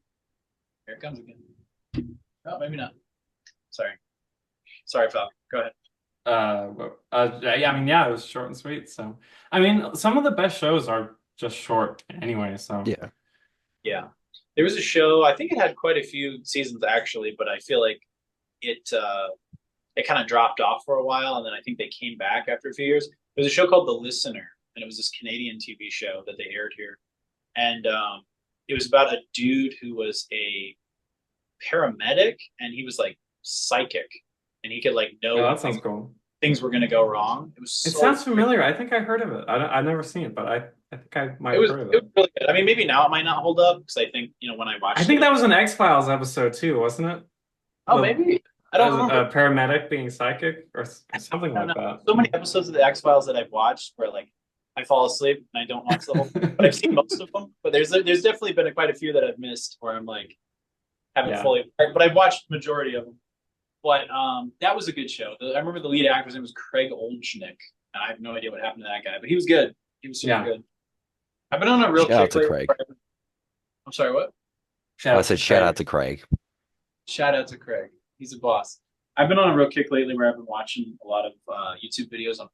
Here it comes again. Oh, maybe not. Sorry, Falk. Go ahead. yeah, I mean, yeah, it was short and sweet. So, I mean, some of the best shows are just short anyway. So, Yeah, there was a show. I think it had quite a few seasons actually, but I feel like it kind of dropped off for a while, and then I think they came back after a few years. There was a show called The Listener, and it was this Canadian TV show that they aired here, and it was about a dude who was a paramedic, and he was like psychic, and he could like know that sounds cool. things were going to go wrong. It was. It sounds familiar. I think I heard of it. I've never seen it, but I think I might have heard of It it. was really good. I mean, maybe now it might not hold up because I think when I watched. I think that was an X-Files episode too, wasn't it? Oh, maybe. I don't remember. A paramedic being psychic or something like that. So many episodes of the X-Files that I've watched where like I fall asleep and I don't watch the whole thing, but I've seen most of them. But there's definitely been quite a few that I've missed where I'm like, haven't fully, but I've watched majority of them. But that was a good show. I remember the lead actor's name was Craig Olchnick. I have no idea what happened to that guy, but he was good. He was super good. I've been on a real Shout out kick to lately. Craig. I'm sorry, what? I said shout out to Craig. Shout out to Craig. He's a boss. I've been on a real kick lately where I've been watching a lot of YouTube videos on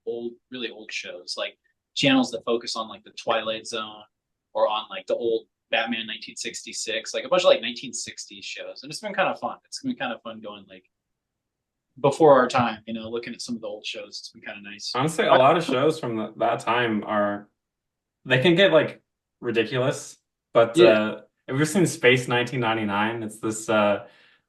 really old shows, like channels that focus on like the Twilight Zone or on like the old Batman 1966, like a bunch of like 1960s shows. And it's been kind of fun. It's been kind of fun going like before our time, you know, looking at some of the old shows. It's been kind of nice. Honestly, a lot of shows from that time they can get like ridiculous, but have you ever seen Space 1999? It's this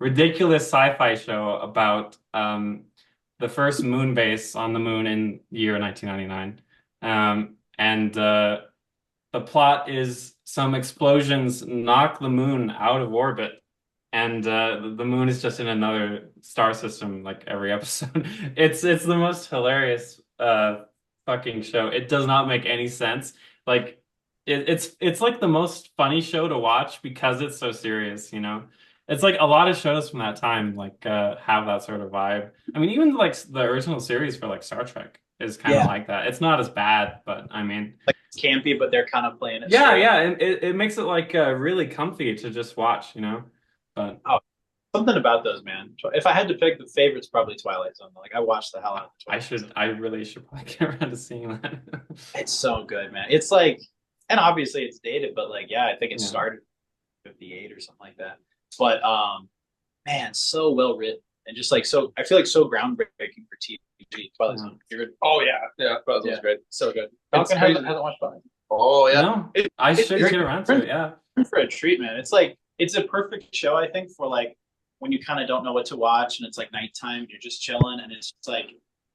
ridiculous sci-fi show about the first moon base on the moon in the year 1999. And the plot is some explosions knock the moon out of orbit, and the moon is just in another star system like every episode. It's the most hilarious fucking show. It does not make any sense. Like it's like the most funny show to watch because it's so serious, you know? It's like a lot of shows from that time like have that sort of vibe. I mean, even like the original series for like Star Trek is kind of like that. It's not as bad, but I mean, like it's campy, but they're kind of playing it. And it makes it like really comfy to just watch, you know. But something about those, man. If I had to pick the favorites, probably Twilight Zone. Like I watched the hell out of Twilight Zone. I really should probably get around to seeing that. It's so good, man. It's like, and obviously it's dated, but like, yeah, I think it started in 58 or something like that. But man, so well written and just like so. I feel like so groundbreaking for TV. Twilight Zone. Oh yeah, Twilight Zone's great. So good. Falcon hasn't watched Twilight. Oh yeah, no, I should get around to it. Yeah, for a treat, man. It's like it's a perfect show, I think, for like when you kind of don't know what to watch and it's like nighttime and you're just chilling and it's just like,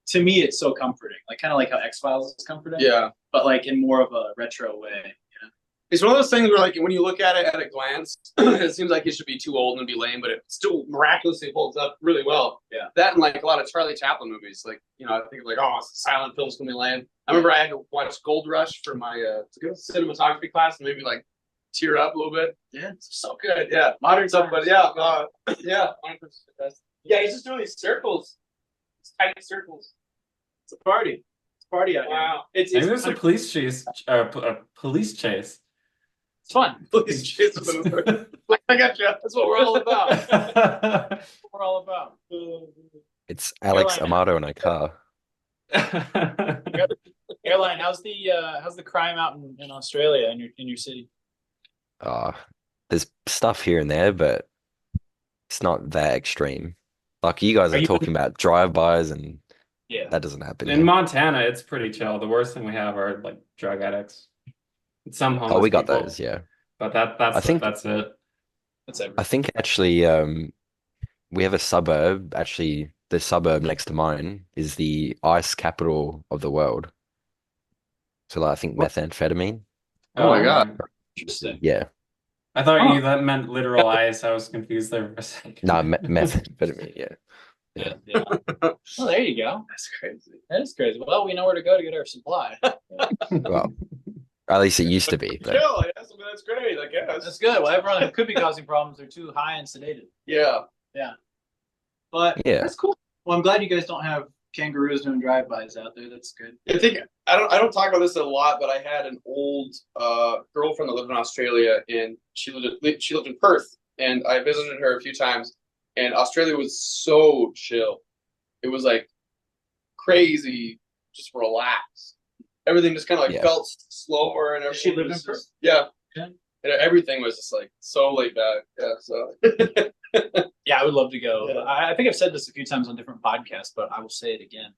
to me, it's so comforting. Like kind of like how X-Files is comforting. Yeah, but like in more of a retro way. It's one of those things where, like, when you look at it at a glance, it seems like it should be too old and be lame, but it still miraculously holds up really well. Yeah. That and, like, a lot of Charlie Chaplin movies. Like, you know, I think of, like, oh, silent films can be lame. I remember I had to watch Gold Rush for my cinematography class and maybe, like, tear up a little bit. Yeah, it's so good. Yeah. Modern stuff, but yeah. Yeah. Yeah, he's just doing these circles. These tight circles. It's a party. It's a party out here. Maybe there's a police chase. Police chase. It's fun. Please, Jesus. I got you. That's what we're all about. That's what we're all about. It's Alex Amato in a car. Airline, how's the crime out in Australia in your city? There's stuff here and there, but it's not that extreme. Like you guys are talking about drive-bys and that doesn't happen in Montana. It's pretty chill. The worst thing we have are like drug addicts. Some homeless we got people, those, yeah. But that's it. That's everything. I think actually we have a suburb. Actually, the suburb next to mine is the ice capital of the world. So like, I think methamphetamine. Oh my God. Interesting. Yeah. I thought that meant literal ice. I was confused there for a second. No, methamphetamine, yeah. Well, there you go. That's crazy. That is crazy. Well, we know where to go to get our supply. Well, at least it used to be. But... Chill, that's great, I guess. That's good. Well, everyone that could be causing problems, they're too high and sedated. Yeah. But that's cool. Well, I'm glad you guys don't have kangaroos doing drive-bys out there. That's good. I think I don't talk about this a lot, but I had an old girlfriend that lived in Australia, and she lived in Perth, and I visited her a few times, and Australia was so chill. It was like crazy, just relaxed. Everything just kind of like felt slower, and everything. She lived in Perth. Yeah. And everything was just like so laid back. Yeah. So. Yeah, I would love to go. Yeah. I think I've said this a few times on different podcasts, but I will say it again.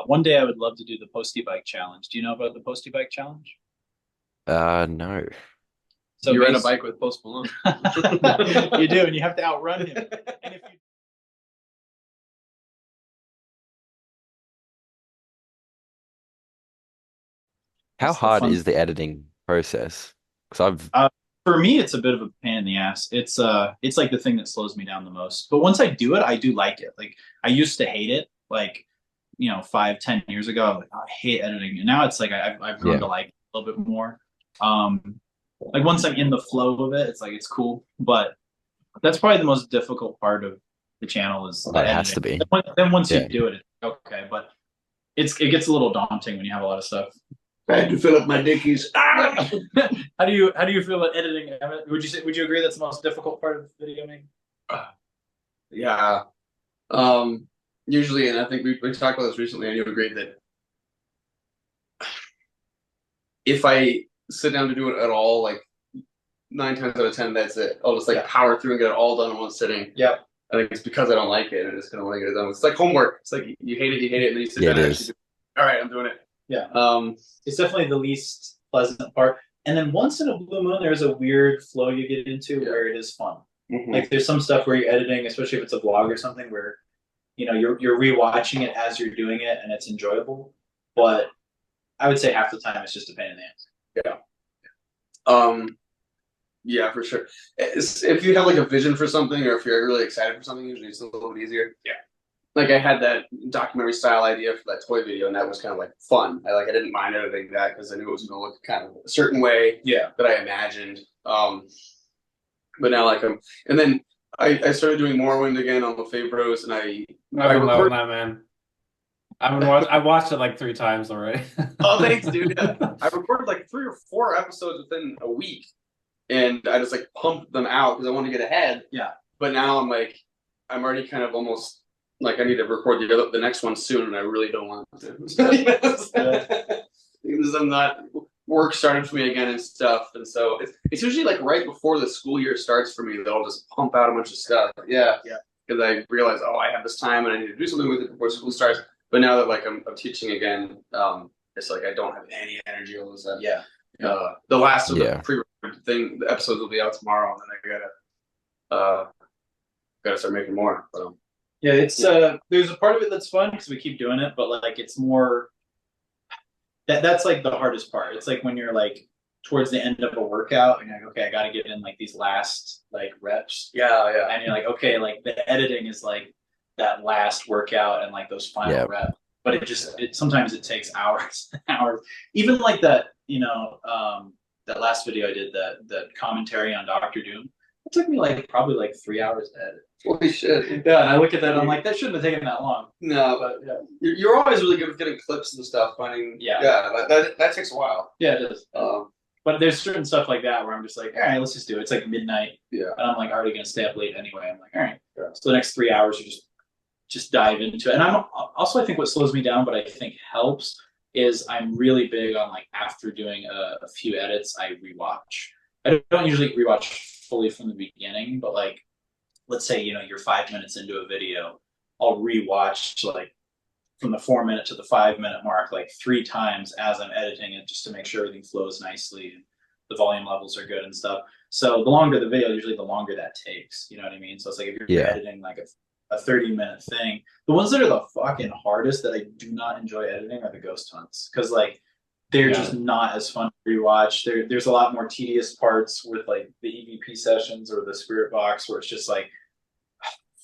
One day I would love to do the Postie Bike Challenge. Do you know about the Postie Bike Challenge? No. So you rent a bike with Post Malone. You do, and you have to outrun him. And if you How hard is the editing process? Because for me, it's a bit of a pain in the ass. It's like the thing that slows me down the most. But once I do it, I do like it. Like I used to hate it, like 5-10 years ago. I was like, I hate editing, and now it's like I've grown to like it a little bit more. Like once I'm in the flow of it, it's like it's cool. But That's probably the most difficult part of the channel is the It has to editing. be. Then once Yeah. you do it, it's okay. But it gets a little daunting when you have a lot of stuff. I had to fill up my dickies. How do you feel about editing? Would you agree that's the most difficult part of video making? Yeah. Usually, and I think we talked about this recently, and you agreed that if I sit down to do it at all, like 9 times out of 10, that's it. I'll just like power through and get it all done in one sitting. Yeah. I think it's because I don't like it, and I just kind of want to get it done. It's like homework. It's like you hate it, and then you sit down and actually do it. All right, I'm doing it. Yeah. It's definitely the least pleasant part. And then once in a blue moon, there's a weird flow you get into where it is fun. Mm-hmm. Like there's some stuff where you're editing, especially if it's a vlog or something, where you're rewatching it as you're doing it and it's enjoyable. But I would say half the time it's just a pain in the ass. Yeah. Yeah, for sure. If you have like a vision for something, or if you're really excited for something, usually it's a little bit easier. Yeah. Like I had that documentary style idea for that toy video, and that was kind of like fun. I didn't mind editing that because I knew it was going to look kind of a certain way that I imagined. But now and then I started doing Morrowind again on the Favros, and I love that, man. I watched it like 3 times already. Oh, thanks, dude. I recorded like 3 or 4 episodes within a week, and I just like pumped them out because I wanted to get ahead. Yeah. But now I'm already kind of almost like I need to record the next one soon, and I really don't want to. Because I'm not. Work started for me again and stuff, and so it's usually like right before the school year starts for me that I'll just pump out a bunch of stuff. Yeah. Because I realize, I have this time and I need to do something with it before school starts. But now that like I'm teaching again, it's like I don't have any energy all of a sudden. Yeah. The last of the pre-recorded thing, the episodes will be out tomorrow, and then I gotta start making more. Yeah, it's there's a part of it that's fun because we keep doing it, but like it's more. That's like the hardest part. It's like when you're like towards the end of a workout and you're like, okay, I got to get in like these last like reps. Yeah. And you're like, okay, like the editing is like that last workout and like those final reps. But sometimes it takes hours and hours. Even like that, that last video I did, that commentary on Doctor Doom. It took me probably 3 hours to edit. Holy shit. Yeah, and I look at that and I'm like, that shouldn't have taken that long. No, but you're always really good with getting clips and stuff, finding that takes a while. Yeah, it does. But there's certain stuff like that where I'm just like, all right, let's just do it. It's like midnight. Yeah. And I'm like already gonna stay up late anyway. I'm like, all right. Yeah. So the next 3 hours you just dive into it. And I'm also, I think what slows me down, but I think helps, is I'm really big on after doing a few edits, I rewatch. I don't usually rewatch fully from the beginning, but let's say, you're 5 minutes into a video, I'll rewatch from the 4 minute to the 5 minute mark 3 times as I'm editing it, just to make sure everything flows nicely and the volume levels are good and stuff. So the longer the video, usually the longer that takes. You know what I mean? So it's like if you're editing a 30-minute thing, the ones that are the fucking hardest that I do not enjoy editing are the ghost hunts, because they're just not as fun to rewatch. There's a lot more tedious parts with the EVP sessions or the spirit box where it's just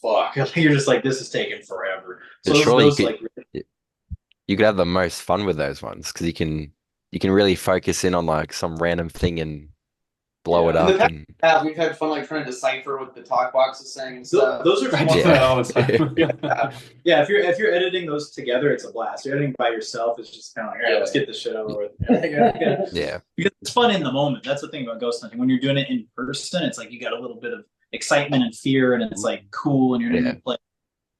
fuck. You're just this is taking forever. So you could have the most fun with those ones because you can really focus in on some random thing and blow it up. We've had fun trying to decipher what the talk box is saying and stuff. Those are fun. All the time. Yeah, if you're editing those together, it's a blast. You're editing by yourself, it's just kind of all right, let's get this shit over with. Yeah. Because it's fun in the moment. That's the thing about ghost hunting. When you're doing it in person, it's you got a little bit of excitement and fear, and it's cool, and you're in the play.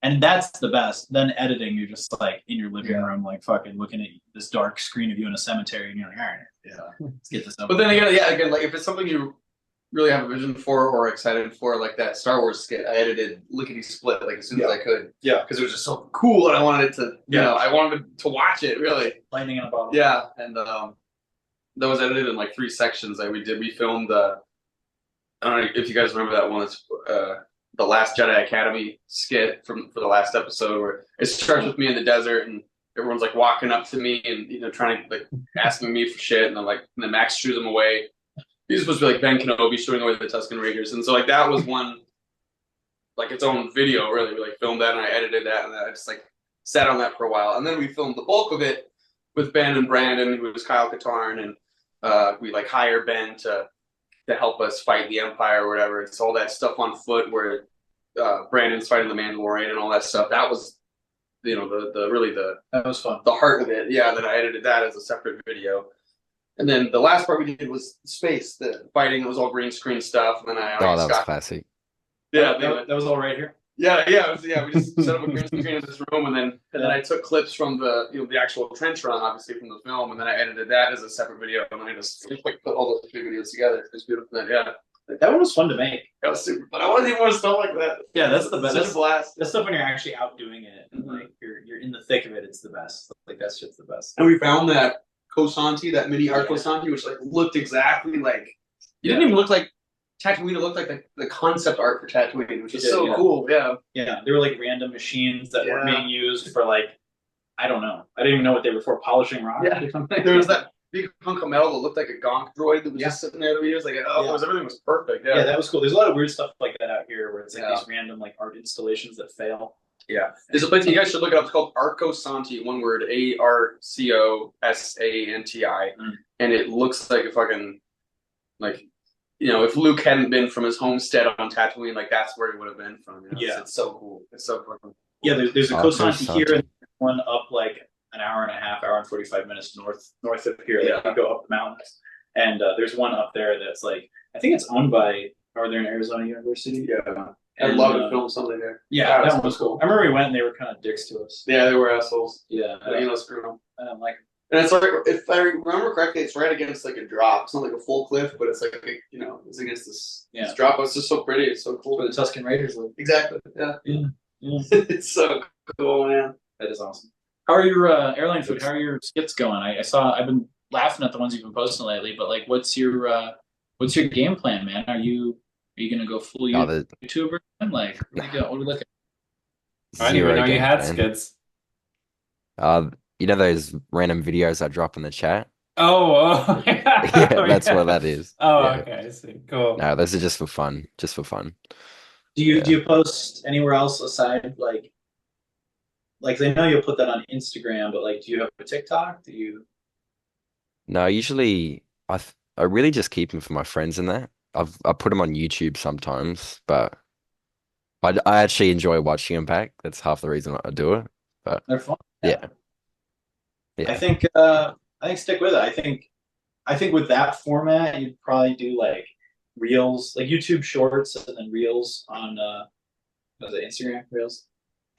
And that's the best. Then editing, you're just in your living room, fucking looking at this dark screen of you in a cemetery, and you're like, all right, let's get this over. But then again, if it's something you really have a vision for or excited for, like that Star Wars skit, I edited lickety split as soon as I could. Yeah, because it was just so cool, and I wanted it to, I wanted to watch it really. Lightning in a bottle. Yeah, and that was edited in 3 sections. We filmed. I don't know if you guys remember that one. It's the Last Jedi Academy skit for the last episode, where it starts with me in the desert and everyone's walking up to me and trying to asking me for shit, and then Max shoos them away. He's supposed to be Ben Kenobi shooing away the Tusken Raiders, and so that was one its own video really. We filmed that and I edited that, and I just sat on that for a while, and then we filmed the bulk of it with Ben and Brandon, who was Kyle Katarn, and we hire Ben to to help us fight the Empire or whatever. It's all that stuff on foot where Brandon's fighting the Mandalorian and all that stuff. That was, you know, That was fun. the heart of it. Yeah, then I edited that as a separate video. And then the last part we did was space, the fighting. It was all green screen stuff. And then Oh, that was classic. Yeah, that was all right here. yeah. We just set up a green screen in this room, and then I took clips from the actual trench run, obviously from the film, and then I edited that as a separate video, and then I just like put all those three videos together. It's beautiful. Yeah, That one was fun to make. that was super fun. I want to do more stuff like that. Yeah, that's the best. Such a blast. That stuff when you're actually out doing it and like you're in the thick of it. It's the best. Like that shit's the best. And we found that Kosanti, that mini art Kosanti, which like looked exactly like it didn't even look like Tatooine. It looked like the concept art for Tatooine, which is so cool. Yeah. Yeah, they were like random machines that were Yeah. being used for like, I don't know. I didn't even know what they were for, polishing rock Yeah. or something. There was that big hunk of metal that looked like a gonk droid that was Yeah. just sitting there that we used. Like, oh, Yeah. it was, everything was perfect. Yeah, Yeah. that was cool. There's a lot of weird stuff like that out here where it's like Yeah. these random like art installations that fail. Yeah. There's a place you guys should look it up. It's called Arcosanti, one word, Arcosanti, Mm. and it looks like a fucking like. You know, if Luke hadn't been from his homestead on Tatooine, like that's where he would have been from. You know? Yeah. It's so cool. It's so fucking. Yeah, there's a Oh, Kosanti Kosanti. here and one up like an hour and a half, hour and 45 minutes north of here. Yeah. Like you go up the mountains, and there's one up there that's like I think it's owned by Northern Arizona University. Yeah. I'd And, love to film something there. Yeah, that was one was cool. I remember we went and they were kind of dicks to us. Yeah, they were assholes. Yeah, You know, screw them. I don't like. And it's like, if I remember correctly, it's right against like a drop. It's not like a full cliff, but it's like you know, it's against this drop. It's just so pretty. It's so cool. Where the Tuscan Raiders live. Exactly. Yeah. Yeah. It's so cool, man. That is awesome. How are your airline food? How are your skits going? I've been laughing at the ones you've been posting lately, but like, what's your game plan, man? Are you gonna go full YouTuber? Like, what are we looking? I didn't even know you game had plan. skits. You know those random videos I drop in the chat? Oh, Yeah, that's what that is. Oh, Yeah. okay, I see. Cool. No, those are just for fun. Just for fun. Do you post anywhere else aside like they know you'll put that on Instagram, but like, do you have a TikTok? Do you? No, usually I really just keep them for my friends and that. I put them on YouTube sometimes, but I actually enjoy watching them back. That's half the reason I do it. But They're fun. yeah. I think stick with it. I think with that format, you'd probably do like reels, like YouTube Shorts, and then reels on what is it, Instagram reels,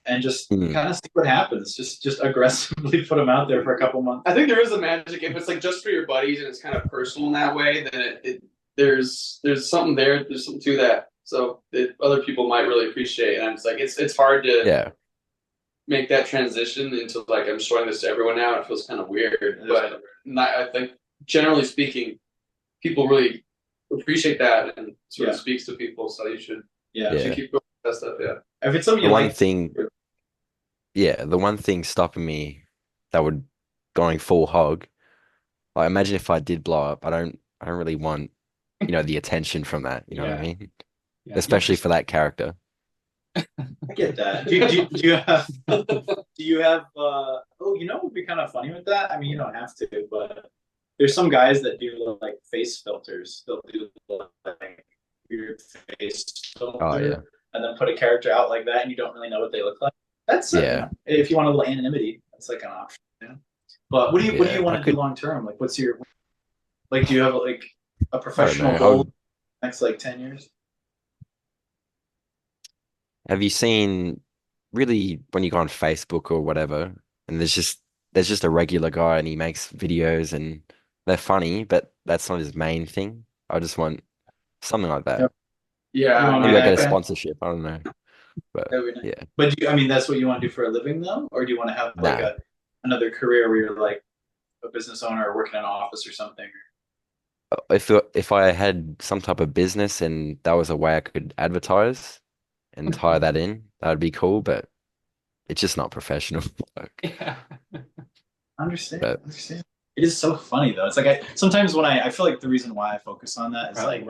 and just kind of see what happens. Just aggressively put them out there for a couple months. I think there is a magic if it's like just for your buddies and it's kind of personal in that way. Then there's something there. There's something to that. So other people might really appreciate. And I'm just like, it's hard to make that transition into like I'm showing this to everyone now. It feels kind of weird, but I think generally speaking, people really appreciate that and sort of speaks to people. So you should keep going with that stuff. Yeah. If it's something The you one like, thing, the one thing stopping me that would going full hog. Like imagine if I did blow up. I don't really want, the attention from that. You know what I mean? Yeah. Especially for that character. I get that. Do you have what would be kind of funny with that? I mean, you don't have to, but there's some guys that do like face filters. They'll do like weird face filter and then put a character out like that, and you don't really know what they look like. That's if you want a little anonymity, that's like an option. Yeah. But what do you want to do long term? Like, what's your do you have like a professional goal next like 10 years? Have you seen really when you go on Facebook or whatever, and there's just a regular guy and he makes videos and they're funny, but that's not his main thing. I just want something like that. Yeah. Maybe I get a sponsorship. I don't know. But nice. But that's what you want to do for a living though? Or do you want to have like another career where you're like a business owner or working in an office or something? If I had some type of business and that was a way I could advertise and tie that in, that would be cool, but it's just not professional. Yeah. Understand. It is so funny though. It's like sometimes when I feel like the reason why I focus on that is like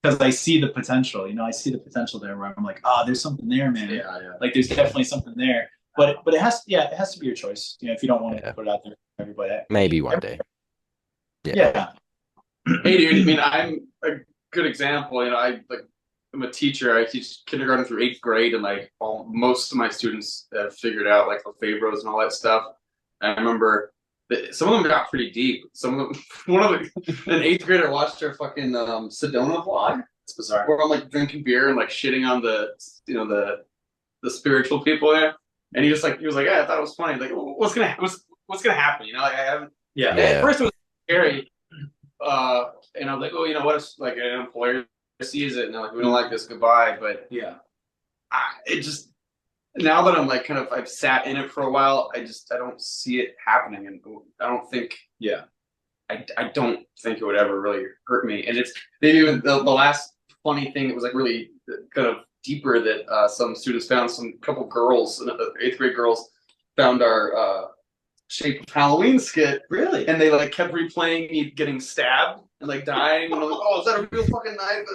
because I see the potential. I see the potential there where I'm like, there's something there, man. Yeah. Like there's definitely something there. But it has to be your choice. If you don't want to put it out there for everybody. Maybe one day. Yeah. Hey dude, I mean I'm good example. You know, I'm a teacher. I teach kindergarten through 8th grade, and like most of my students have figured out like Lefebvre's and all that stuff. I remember that some of them got pretty deep. Some of them, an 8th grader watched our fucking Sedona vlog. It's bizarre. Where I'm like drinking beer and like shitting on the spiritual people there, and he was like, yeah, I thought it was funny. Like, what's gonna happen? You know, like I haven't. Yeah. At first it was scary, and I'm like, oh, you know, what if like an employer sees it and they're like, we don't like this, goodbye. But Yeah. it just, now that I'm like kind of, I've sat in it for a while, I don't see it happening, and I don't think. Yeah. I don't think it would ever really hurt me. And it's maybe even the last funny thing that was like really kind of deeper that some students found, some couple girls, 8th grade girls, found our Shape of Halloween skit. Really? And they like kept replaying me getting stabbed and like dying. And I'm like, oh, is that a real fucking knife?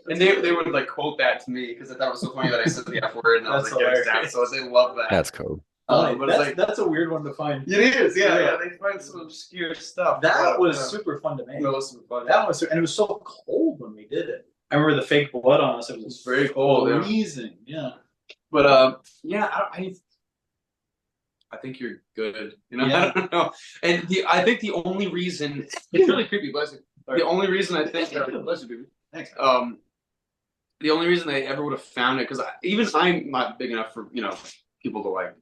And they would like quote that to me because I thought it was so funny that I said the F word and I was like getting stabbed. So they love that. That's cool. But it's like, that's a weird one to find. it is, yeah. They find some obscure stuff. That was super fun to make. That was super fun. That was, and it was so cold when we did it. I remember the fake blood on us. It was very cold. Freezing. Yeah. But yeah, I think you're good. You know, Yeah. I don't know. And I think the only reason it's really creepy, bless you. The only reason I think bless you, baby. Thanks. The only reason I ever would have found it, because even I'm not big enough for people to like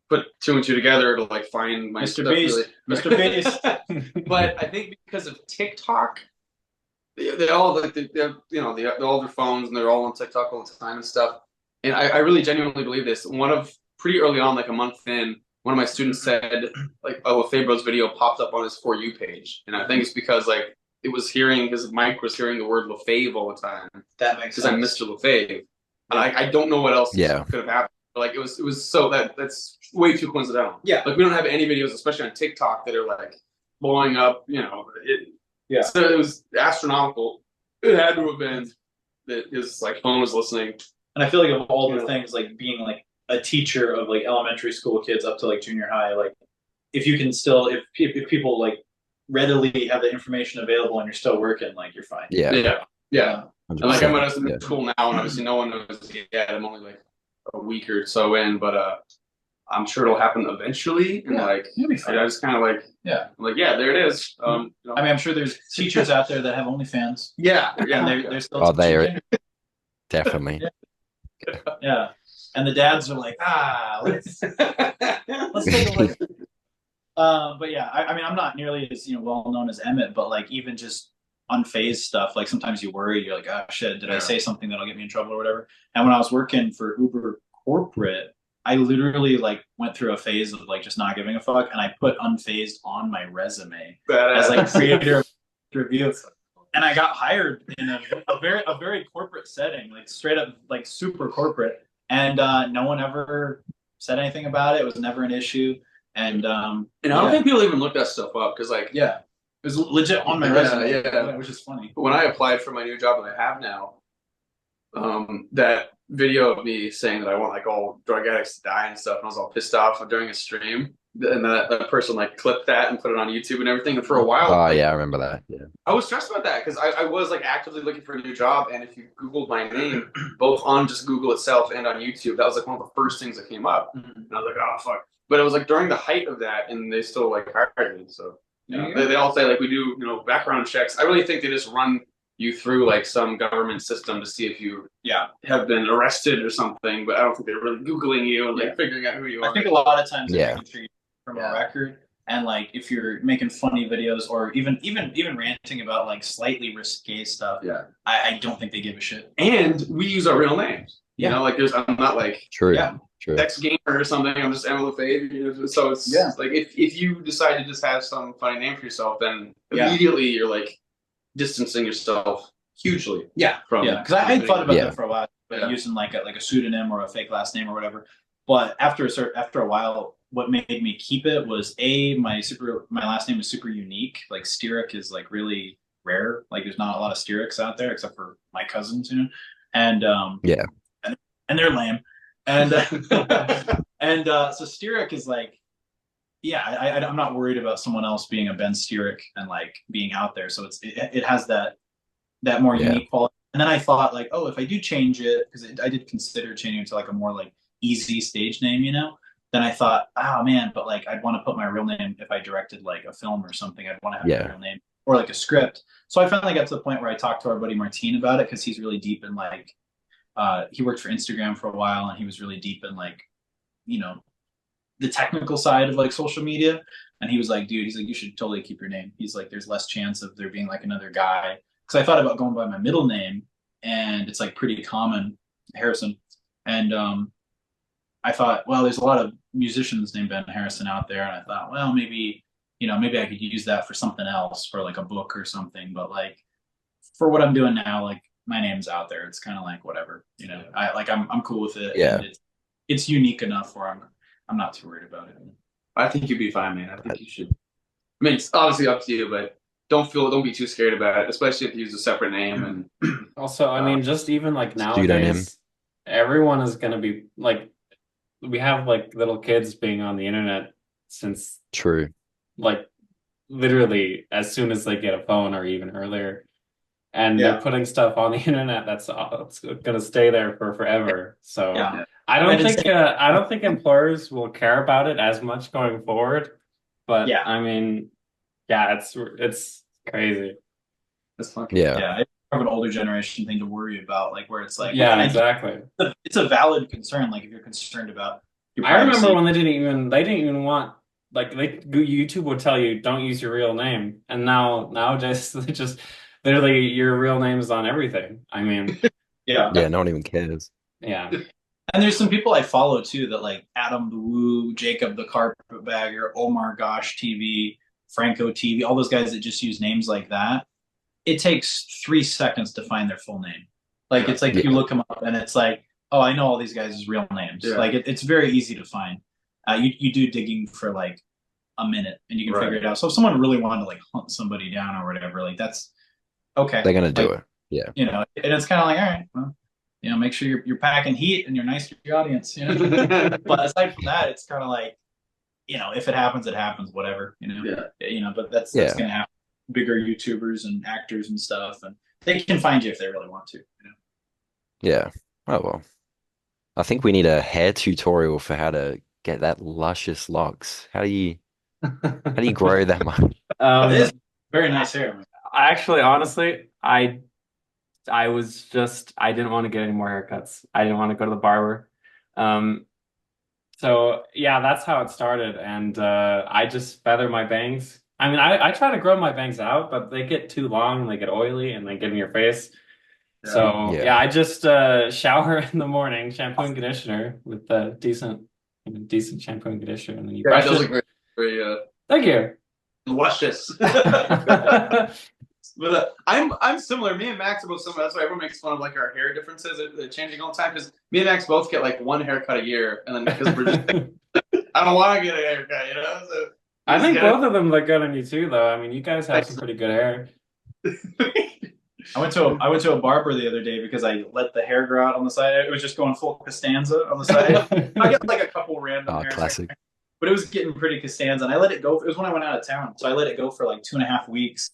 put 2 and 2 together to like find my Mr. stuff. Beast. Really. Mr. Beast. But I think because of TikTok, they all like they all have their phones and they're all on TikTok all the time and stuff. And I really genuinely believe this. Pretty early on, like a month in, one of my students said like a Lefebvre's video popped up on his For You page, and I think it's because like his mic was hearing the word Lefebvre all the time. That makes because sense. I'm Mr. Lefebvre, and I don't know what else Yeah. could have happened. Like it was so that's way too coincidental. Yeah. Like we don't have any videos, especially on TikTok, that are like blowing up. Yeah. So it was astronomical. It had to have been that his like phone was listening. And I feel like of all the things, like being like a teacher of like elementary school kids up to like junior high, like if you can still, if people like readily have the information available and you're still working, like you're fine. Yeah. And like I'm at Yeah. school now, and obviously no one knows yet. I'm only like a week or so in, but I'm sure it'll happen eventually. And like You'll be fine. I just kind of like I'm like there it is. I mean, I'm sure there's teachers out there that have OnlyFans. yeah. And they're still Oh, they teaching. are definitely. Yeah. And the dads are like, let's take a look. But yeah, I mean, I'm not nearly as well known as Emmett, but like even just Unfazed stuff, like sometimes you worry, you're like, oh shit, did I say something that'll get me in trouble or whatever? And when I was working for Uber corporate, I literally like went through a phase of like just not giving a fuck, and I put Unfazed on my resume as like creator of review. And I got hired in a very corporate setting, like straight up like super corporate. And no one ever said anything about it. It was never an issue. And I don't think people even look that stuff up because like it was legit on my resume. Yeah, which is funny. But when I applied for my new job that I have now, that video of me saying that I want like all drug addicts to die and stuff, and I was all pissed off during a stream, and that person like clipped that and put it on YouTube and everything. And for a while, Oh yeah, I remember that. Yeah. I was stressed about that because I was like actively looking for a new job, and if you Googled my name, both on just Google itself and on YouTube, that was like one of the first things that came up. Mm-hmm. And I was like, oh fuck. But it was like during the height of that, and they still like hired me. So they all say like we do background checks. I really think they just run you through like some government system to see if you have been arrested or something. But I don't think they're really Googling you and like figuring out who you are. I think a lot of times they're Yeah. making sure from a record. And like if you're making funny videos or even ranting about like slightly risque stuff, I don't think they give a shit. And we use our real names. You know, like I'm not like True. Yeah. True. Sex gamer or something. I'm just Emma Lefebvre. So it's like if you decide to just have some funny name for yourself, then immediately you're like distancing yourself hugely. From because I had thought about Yeah. that for a while, but using like a pseudonym or a fake last name or whatever. But after a while, what made me keep it was my last name is super unique. Like Styric is like really rare. Like there's not a lot of Styrics out there except for my cousins, and and they're lame. And so Styric is like, I'm not worried about someone else being a Ben Styric and like being out there. So it has that that more Yeah. unique quality. And then I thought like, oh, if I do change it, because I did consider changing it to like a more like easy stage name, you know. Then I thought, oh man, but like I'd want to put my real name if I directed like a film or something. I'd want to have my Yeah. real name or like a script. So I finally got to the point where I talked to our buddy Martine about it because he's really deep in like he worked for Instagram for a while and he was really deep in like, you know, the technical side of like social media. And he was like, dude, he's like, you should totally keep your name. He's like, there's less chance of there being like another guy. Because I thought about going by my middle name, and it's like pretty common, Harrison. And I thought, well, there's a lot of musicians named Ben Harrison out there, and I thought, well, maybe, you know, maybe I could use that for something else, for like a book or something. But like for what I'm doing now, like my name's out there. It's kind of like whatever, you know. I'm cool with it. Yeah. And it's unique enough where I'm not too worried about it. I think you'd be fine, man. I think you should. I mean, it's obviously up to you, but don't be too scared about it, especially if you use a separate name. And Also, I mean, just even like Pseudonym. nowadays, everyone is gonna be like, we have like little kids being on the internet since True. like literally as soon as they get a phone or even earlier, and Yeah. they're putting stuff on the internet that's it's gonna stay there for forever. So Yeah. I don't And think I don't think employers will care about it as much going forward. But Yeah. I mean, yeah, it's crazy. That's fun. Yeah. Yeah. It's more of an older generation thing to worry about, like where it's like, Yeah, and exactly. it's a valid concern. Like if you're concerned about your I remember privacy. when they didn't even want, like, YouTube would tell you don't use your real name, and nowadays they just literally your real name is on everything. I mean, Yeah. Yeah, no one even cares. yeah. And there's some people I follow too that like Adam the Woo, Jacob the Carpetbagger, Omar Gosh TV, Franco TV, all those guys that just use names like that. It takes 3 seconds to find their full name. Like it's like you Yeah. look them up and it's like, oh, I know all these guys' real names. Yeah. Like it's very easy to find. You do digging for like a minute and you can Right. figure it out. So if someone really wanted to like hunt somebody down or whatever, like that's okay. They're gonna do Like, it. Yeah. you know, and it's kind of like, all right, well, you know, make sure you're packing heat and you're nice to your audience, you know. But aside from that, it's kind of like, you know, if it happens, it happens, whatever, you know. Yeah. You know, but that's Yeah. gonna happen. Bigger YouTubers and actors and stuff, and they can find you if they really want to, you know. Yeah. Oh well. I think we need a hair tutorial for how to get that luscious locks. How do you grow that much? It is very nice hair. Man. Actually, honestly, I was just, I didn't want to get any more haircuts. I didn't want to go to the barber. So yeah, that's how it started. And I just feather my bangs. I mean, I try to grow my bangs out, but they get too long and they get oily and they get in your face. So Yeah. yeah, I just shower in the morning, shampoo and conditioner with the decent shampoo and conditioner, and then you Yeah, brush it does it. look very, very Thank you. luscious. But I'm similar. Me and Max are both similar. That's why everyone makes fun of like our hair differences. They're changing all the time because me and Max both get like one haircut a year, and then because we're just I don't want to get a haircut, you know. So I think gotta- both of them look good on you too, though. I mean, you guys have some pretty good hair. I went to a barber the other day because I let the hair grow out on the side. It was just going full Costanza on the side. I got like a couple random hairs, Classic. but it was getting pretty Costanza, and I let it go. It was when I went out of town, so I let it go for like 2.5 weeks,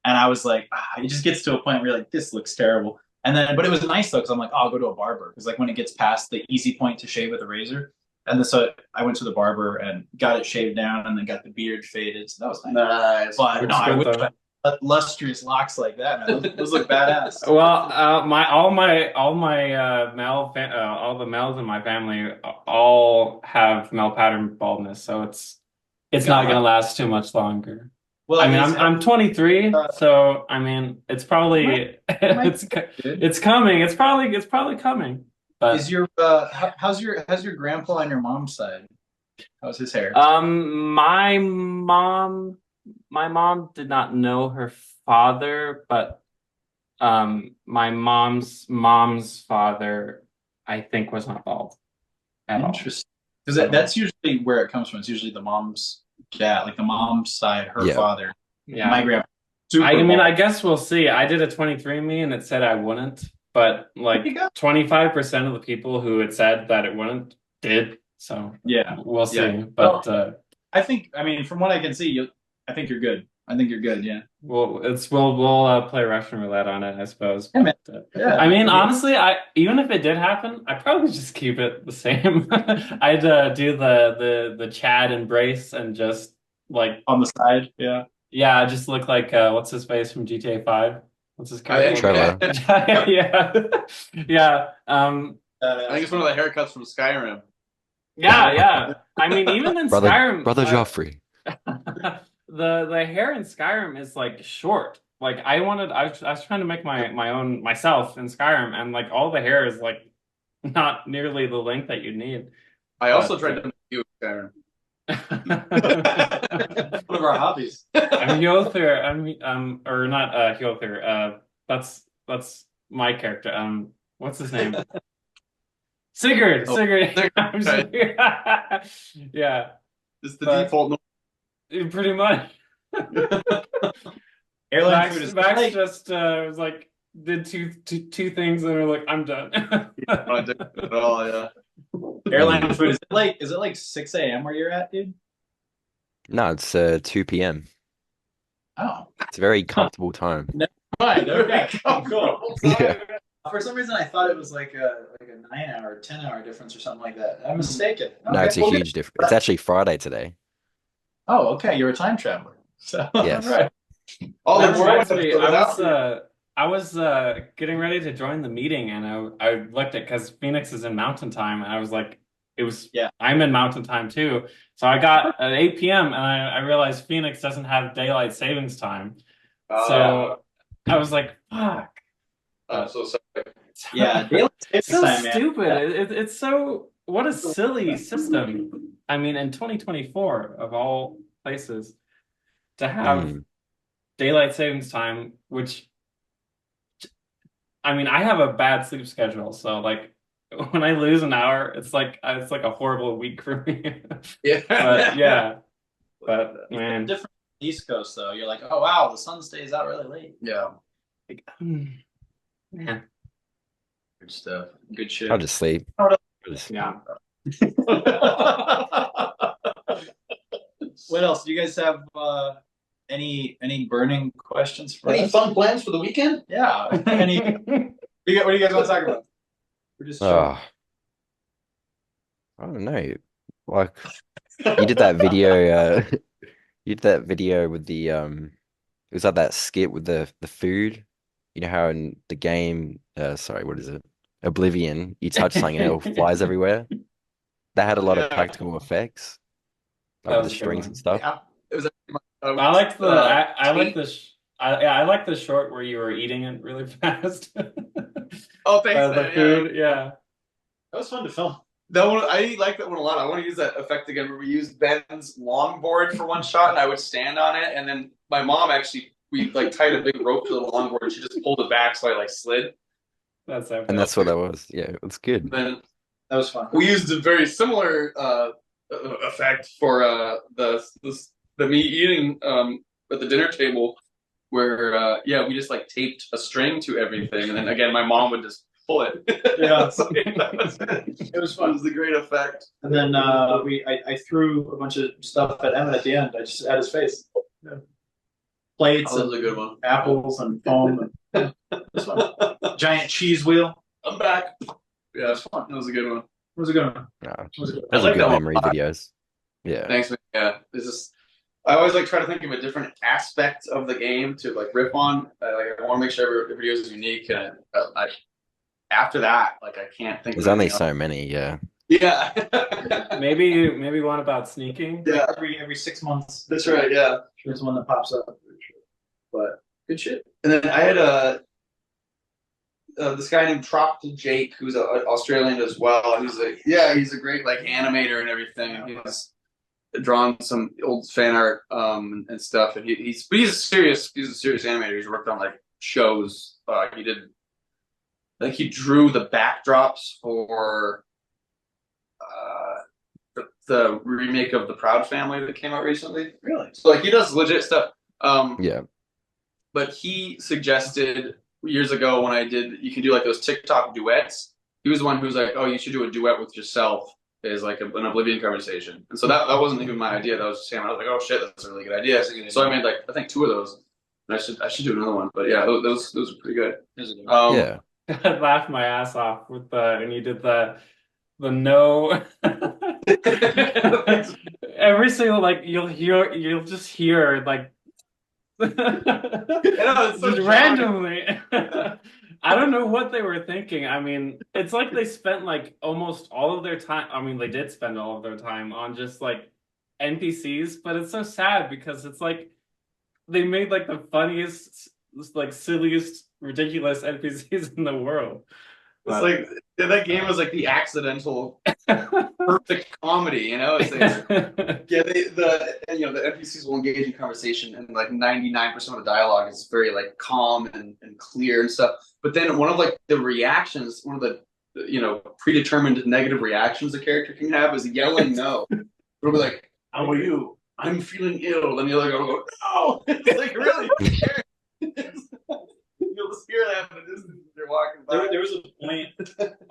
and I was like, it just gets to a point where you're like, this looks terrible. And then, but it was nice though, because I'm like, oh, I'll go to a barber, because like when it gets past the easy point to shave with a razor, and then so I went to the barber and got it shaved down, and then got the beard faded. So that was nice. Nice. But Looks no, I good, wish though. I had lustrous locks like that, man. Those look badass. Well, all the males in my family all have male pattern baldness, so it's not gonna last too much longer. Well, I mean, I'm 23, so I mean, it's probably Good. it's coming. It's probably coming. But Is your how's your grandpa on your mom's side? How's his hair? my mom did not know her father, but my mom's father, I think, was not bald at all. Interesting, because that's usually where it comes from. It's usually the mom's dad, like the mom's side, her Yeah. father. Yeah. My grandpa. Super I mean, bald. I guess we'll see. I did a 23andMe and it said I wouldn't, but like You go. 25% of the people who had said that it wouldn't did. So Yeah, we'll see. Yeah. But I think, I mean, from what I can see, I think you're good. I think you're good. Yeah. We'll play Russian roulette on it, I suppose. Yeah, man. But, Yeah. I mean, honestly, even if it did happen, I'd probably just keep it the same. I'd do the Chad embrace and just like On the side. Yeah. yeah, just look like what's his face from GTA 5? What's his character? Trevor. Yeah. Yeah. I think it's one of the haircuts from Skyrim. Yeah. I mean, even in Skyrim, Brother Joffrey. the hair in Skyrim is like short. Like I was trying to make my own myself in Skyrim, and like all the hair is like not nearly the length that you need. I also tried to make you a Skyrim. One of our hobbies. I'm Hjolthur. Or not Hjolthur. That's my character. What's his name? Sigurd. Oh, Sigurd. Sigurd. Yeah. It's the default. Pretty much. Airline food is Max just was like did two things and we're like, I'm done. At all, yeah. Airline food is it like 6 a.m. where you're at, dude? No, it's 2 p.m. Oh, It's a very comfortable time. fine. Okay, cool. Yeah. For some reason, I thought it was like a 9-hour, 10-hour difference or something like that. I'm mistaken. No, it's a Okay. huge difference. It's actually Friday today. Oh, okay. You're a time traveler. So, Yes. all right. All That the world reminds me, I was getting ready to join the meeting and I looked at because Phoenix is in Mountain Time and I was like, I'm in Mountain Time too. So I got at 8 p.m. and I realized Phoenix doesn't have daylight savings time. So I was like, fuck. I'm so sorry. Yeah, daylight It's savings so time, man. stupid. It's so what a silly system. I mean, in 2024 of all places to have daylight savings time, which I mean, I have a bad sleep schedule, so like when I lose an hour, it's like a horrible week for me. Yeah. But yeah, but man, Different East Coast though. You're like, oh wow, the sun stays out really late. Yeah. like, man, Good stuff. Good shit. I'll just sleep. yeah. What else? Do you guys have any burning questions for Any us? fun plans for the weekend? Yeah. What do you guys want to talk about? We're just Oh, I don't know. Like you did that video. You did that video with the It was like that skit with the food. You know how in the game, sorry, what is it? Oblivion, you touch something and it all flies everywhere. That had a lot of practical effects, That like was the a good strings one. and stuff. Yeah. It was. I like the I like tweet. this. I like the short where you were eating it really fast. Oh, thanks. The man. food, yeah. that was fun to film. That one, I like that one a lot. I want to use that effect again where we used Ben's longboard for one shot and I would stand on it. And then my mom we like tied a big rope to the longboard and she just pulled it back so I like slid. That's And that's what that was. Yeah, it was good. And then That was fun. we used a very similar effect for the me eating at the dinner table where we just like taped a string to everything and then again my mom would just pull it. Yeah. So, it was fun. It was a great effect. And then I threw a bunch of stuff at Emmett at the end. I just at his face. Yeah. Plates That was a and good one. apples and foam. And, it was fun. Giant cheese wheel. I'm back. Yeah, It was fun. that was a good one. It was a good one. Yeah, It was a good one. those I are like good that one memory a lot. videos. Yeah. Thanks, man. Yeah, this is. I always like try to think of a different aspect of the game to like riff on. I want to make sure every video is unique, and after that, like I can't think. There's of only anything so many. Yeah. else. Yeah. Maybe one about sneaking. Yeah, Every 6 months. that's right. Yeah, There's one that pops up. But good shit. And then I had this guy named Trop Jake, who's Australian as well. He's a great like animator and everything. He's drawn some old fan art and stuff. And he's a serious animator. He's worked on like shows. He drew the backdrops for the remake of The Proud Family that came out recently. really, So like he does legit stuff. Yeah. But he suggested years ago when you can do like those TikTok duets. He was the one who was like, "Oh, you should do a duet with yourself." is like an Oblivion conversation. And so that wasn't even my idea. That was just him. I was like, oh shit, that's a really good idea. So I made like I think 2 of those. And I should do another one. But yeah, those are pretty good. Yeah. I laughed my ass off with when you did the no. Every single like you'll just hear like it's so just randomly. I don't know what they were thinking. I mean, it's like they spent like almost all of their time. I mean, they did spend all of their time on just like NPCs, but it's so sad because it's like they made like the funniest, like silliest, ridiculous NPCs in the world. It's like that game was like the accidental perfect comedy, you know? It's like, yeah, the NPCs will engage in conversation, and like 99% of the dialogue is very like calm and clear and stuff. But then one of like the reactions, one of the predetermined negative reactions a character can have is yelling no. It'll be like, "How are you? I'm feeling ill," and the other guy will go, "No!" It's like really. You'll just hear that in the distance as you're walking by. There was a point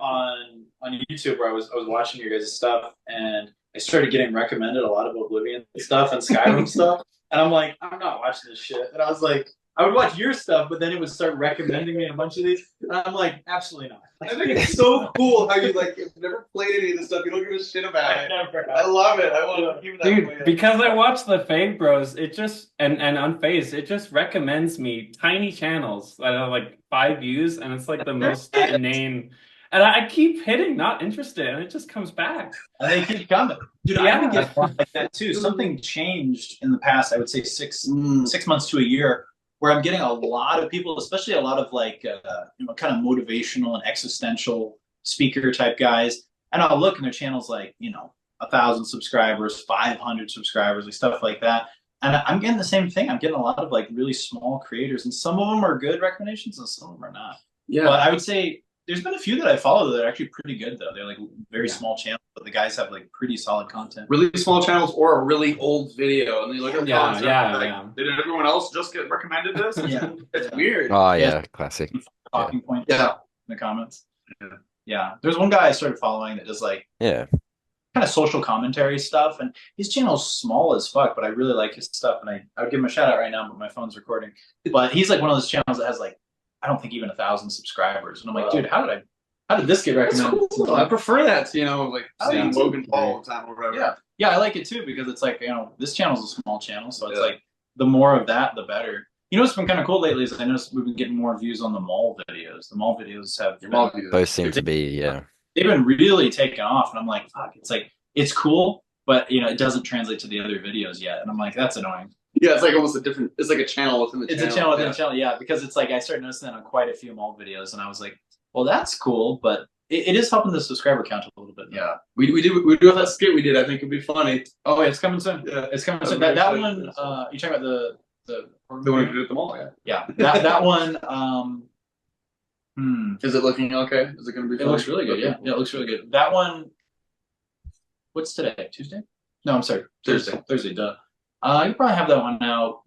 on YouTube where I was watching your guys' stuff, and I started getting recommended a lot of Oblivion stuff and Skyrim stuff, and I'm like, I'm not watching this shit. And I was like, I would watch your stuff, but then it would start recommending me a bunch of these, and I'm like, absolutely not. I think it's so cool how you like you've never played any of this stuff. You don't give a shit about it. Never. I love it. I want to keep that Dude, way. because I watch the Fade Bros, it just and Unfazed, it just recommends me tiny channels that are like 5 views, and it's like the most inane. And I keep hitting not interested, and it just comes back. And they keep coming. Dude, Yeah. I think it's like that too. Something changed in the past, I would say 6 months to a year, where I'm getting a lot of people, especially a lot of like, kind of motivational and existential speaker type guys. And I'll look and their channels like, 1,000 subscribers, 500 subscribers, like stuff like that. And I'm getting the same thing. I'm getting a lot of like really small creators, and some of them are good recommendations and some of them are not. Yeah. But I would say there's been a few that I follow that are actually pretty good though. They're like very small channels, but the guys have like pretty solid content. Really small channels or a really old video, and they look at the comments and they're like, did everyone else just get recommended this? Yeah. It's weird. Oh yeah, classic. Talking points Yeah. in the comments. Yeah. There's one guy I started following that does like Yeah. kind of social commentary stuff, and his channel's small as fuck, but I really like his stuff, and I would give him a shout out right now, but my phone's recording. But he's like one of those channels that has like, I don't think even 1,000 subscribers, and I'm like, dude, how did this get recommended? Cool. I prefer that to like seeing Yeah. Logan Paul all the time or whatever. Yeah, I like it too, because it's like, this channel's a small channel, so it's like the more of that, the better. What's been kind of cool lately is I noticed we've been getting more views on the mall videos. The mall videos have Those seem to be they've been really taking off, and I'm like, fuck, it's like it's cool, but it doesn't translate to the other videos yet, and I'm like, that's annoying. Yeah, it's like almost it's like a channel within the channel. It's a channel within a channel, yeah, because it's like I started noticing that on quite a few mall videos, and I was like, well, that's cool, but it is helping the subscriber count a little bit. Yeah, we do that skit we did. I think it'd be funny. Oh, yeah, it's coming soon. Yeah, it's coming soon. That one, you talking about the one we did at the mall? Yeah, that one. Is it looking okay? Is it going to be? It looks really good. Yeah, it looks really good. That one. What's today? Tuesday? No, I'm sorry. Thursday. Duh. You probably have that one out.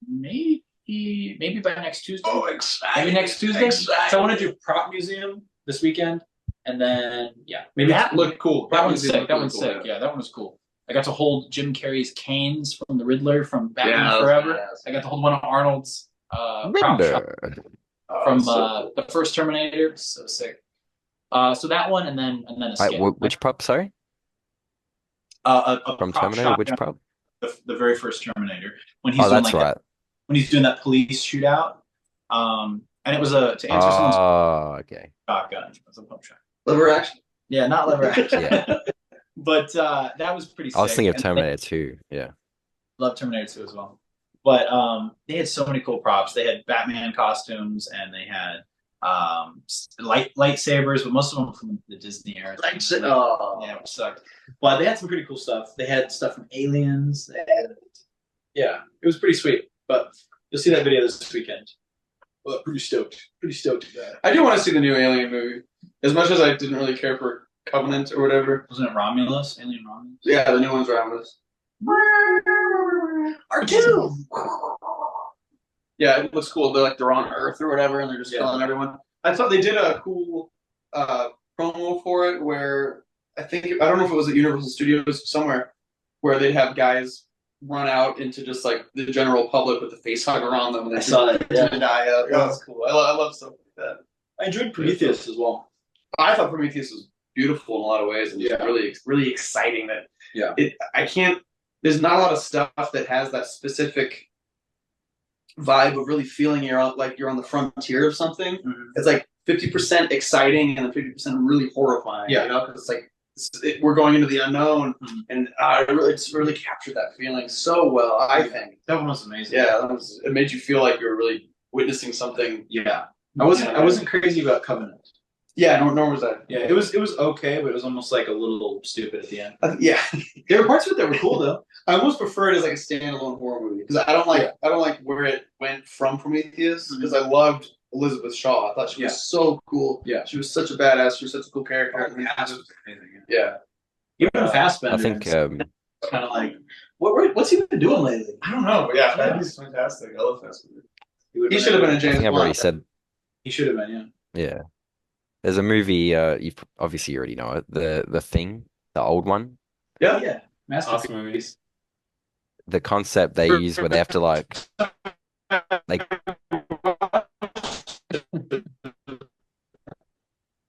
Maybe by next Tuesday. Oh, exactly. Maybe next Tuesday. Exactly. So I want to do prop museum this weekend, and then maybe that looked cool. That one's sick. That one's sick. Yeah, that one was cool. I got to hold Jim Carrey's canes from the Riddler from Batman Forever. Badass. I got to hold one of Arnold's prop Riddler. from the first Terminator. So sick. So that one, and then a skit. Which prop? Sorry. From Terminator. Which prop? The very first Terminator. When he's Oh, doing that's like right. when he's doing that police shootout. And it was to answer someone's okay. shotgun. It was a pump shot. Lever action. Yeah, not lever action. Yeah. But that was pretty sick. I was thinking of And Terminator 2. Yeah. love Terminator 2 as well. But they had so many cool props. They had Batman costumes, and they had lightsabers, but most of them from the Disney era. Yeah, which sucked. But they had some pretty cool stuff. They had stuff from Aliens. Yeah, it was pretty sweet. But you'll see that video this weekend. Well, pretty stoked. Pretty stoked at that. I do want to see the new Alien movie. As much as I didn't really care for Covenant or whatever. Wasn't it Romulus? Alien Romulus? Yeah, the new one's Romulus. R2! Yeah, it looks cool. They're on Earth or whatever, and they're just killing everyone. I thought they did a cool promo for it where I don't know if it was at Universal Studios somewhere, where they'd have guys run out into just like the general public with the face hugger on them. And I saw that. Yeah. That was cool. I love stuff like that. I enjoyed Prometheus as well. I thought Prometheus was beautiful in a lot of ways, and really, really exciting. There's not a lot of stuff that has that specific vibe of really feeling you're on the frontier of something. Mm-hmm. It's like 50% exciting and then 50% really horrifying. Yeah, because it's like we're going into the unknown, and it's really captured that feeling so well. I think that one was amazing. Yeah, it made you feel like you were really witnessing something. Yeah, I wasn't crazy about Covenant. Yeah, nor was I. Yeah, it was okay, but it was almost like a little stupid at the end. Yeah, there were parts of it that were cool though. I almost prefer it as like a standalone horror movie because I don't like where it went from Prometheus because I loved Elizabeth Shaw. I thought she was so cool. Yeah, she was such a badass. She was such a cool character. Yeah, even Fassbender. I think kind of like what's he been doing lately? I don't know, but yeah, he's fantastic. I love Fassbender. He should have been a James Bond. I've already said. He should have been. Yeah. There's a movie, you obviously already know it, the Thing, the old one. Yeah. Awesome movies. The concept they use where they have to like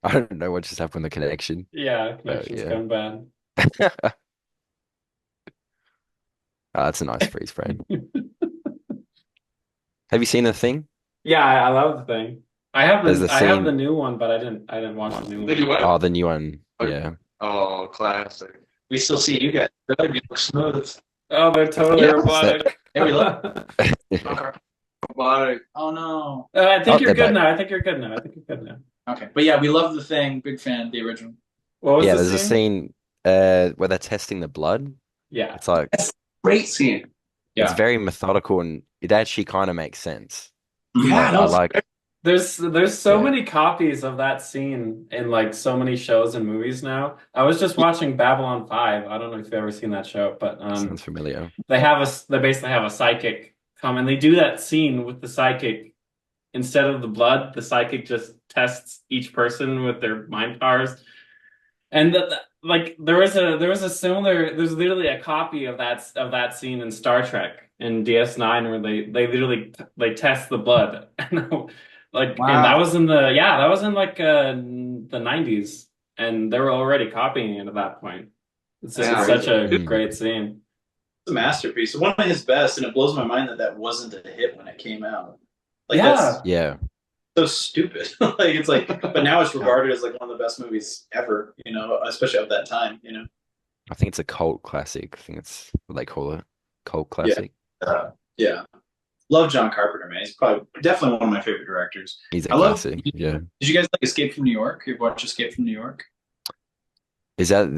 I don't know what just happened with the connection. Yeah, connection's gone bad. That's a nice freeze frame. Have you seen The Thing? Yeah, I love The Thing. I have the new one, but I didn't watch the new one. Oh, the new one. Yeah. Oh, classic. We still see you guys. You look smooth. Oh, they're totally robotic. Hey, we look. Robotic. Oh no. I think you're good now. Okay, but yeah, we love The Thing. Big fan of the original. What was there's a scene where they're testing the blood. Yeah. It's like that's a great scene. Yeah. It's very methodical and it actually kind of makes sense. Yeah, there's so many copies of that scene in like so many shows and movies now. I was just watching Babylon 5. I don't know if you've ever seen that show, but sounds familiar. They basically have a psychic come and they do that scene with the psychic. Instead of the blood, the psychic just tests each person with their mind powers. And there's literally a copy of that scene in Star Trek in DS9 where they literally test the blood. And that was in the 90s, and they were already copying it at that point. It's just such a great scene. It's a masterpiece. One of his best, and it blows my mind that wasn't a hit when it came out. Yeah. So stupid. But now it's regarded as like one of the best movies ever. Especially of that time. I think it's a cult classic. I think it's what they call it, cult classic. Yeah. Love John Carpenter, man. He's definitely one of my favorite directors. He's a classic. Yeah. Did you guys like Escape from New York? You watched Escape from New York? Is that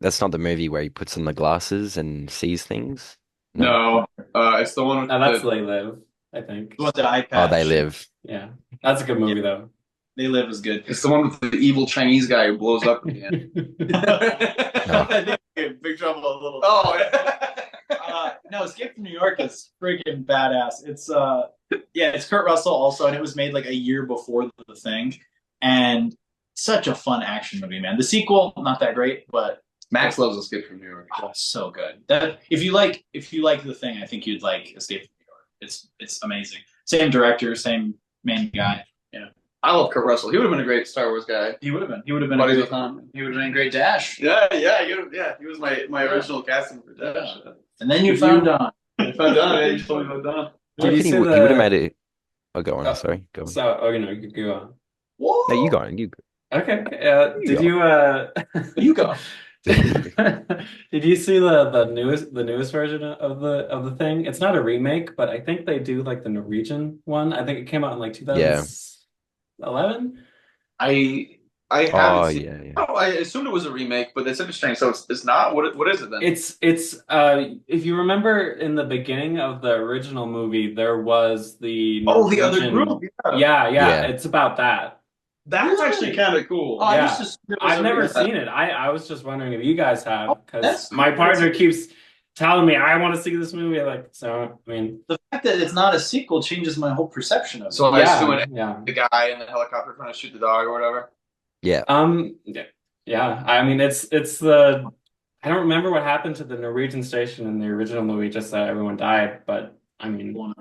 that's not the movie where he puts on the glasses and sees things? No, it's the one with that's They Live, I think. The one with the eye Oh, patch. They Live. Yeah. That's a good movie though. They Live is good. It's the one with the evil Chinese guy who blows up at the end. I think Big Trouble in Little. Oh, no, Escape from New York is freaking badass. It's it's Kurt Russell also, and it was made like a year before The Thing, and such a fun action movie, man. The sequel, not that great, but Max loves Escape from New York. Oh, so good. If you like The Thing, I think you'd like Escape from New York. It's amazing. Same director, same main guy. Yeah. I love Kurt Russell. He would have been a great Star Wars guy. He would have been. He would have been a great Dash. Yeah. He was my original casting for Dash. And then you found Don. You found Don. Yeah, you told me about Don. He would have made it. Oh, go on. Sorry. Go on. So, you could go on. Whoa. No, you go on. You go. Okay. You go. Did you see the newest version of the Thing? It's not a remake, but I think they do like the Norwegian one. I think it came out in like 2011. I haven't Oh seen. yeah. Oh, I assumed it was a remake, but that's interesting. So it's not. What is it then? It's if you remember in the beginning of the original movie, there was the the other group. Yeah. It's about that. That's actually kind of cool. Oh, Yeah. I've never seen it. I was just wondering if you guys have, because that's my cool. partner keeps telling me I want to see this movie. So I mean, The fact that it's not a sequel changes my whole perception of it. So I assume yeah. the guy in the helicopter trying to shoot the dog or whatever. Yeah. Yeah. Yeah, I mean it's the I don't remember what happened to the Norwegian station in the original movie, just that everyone died, but I mean Well,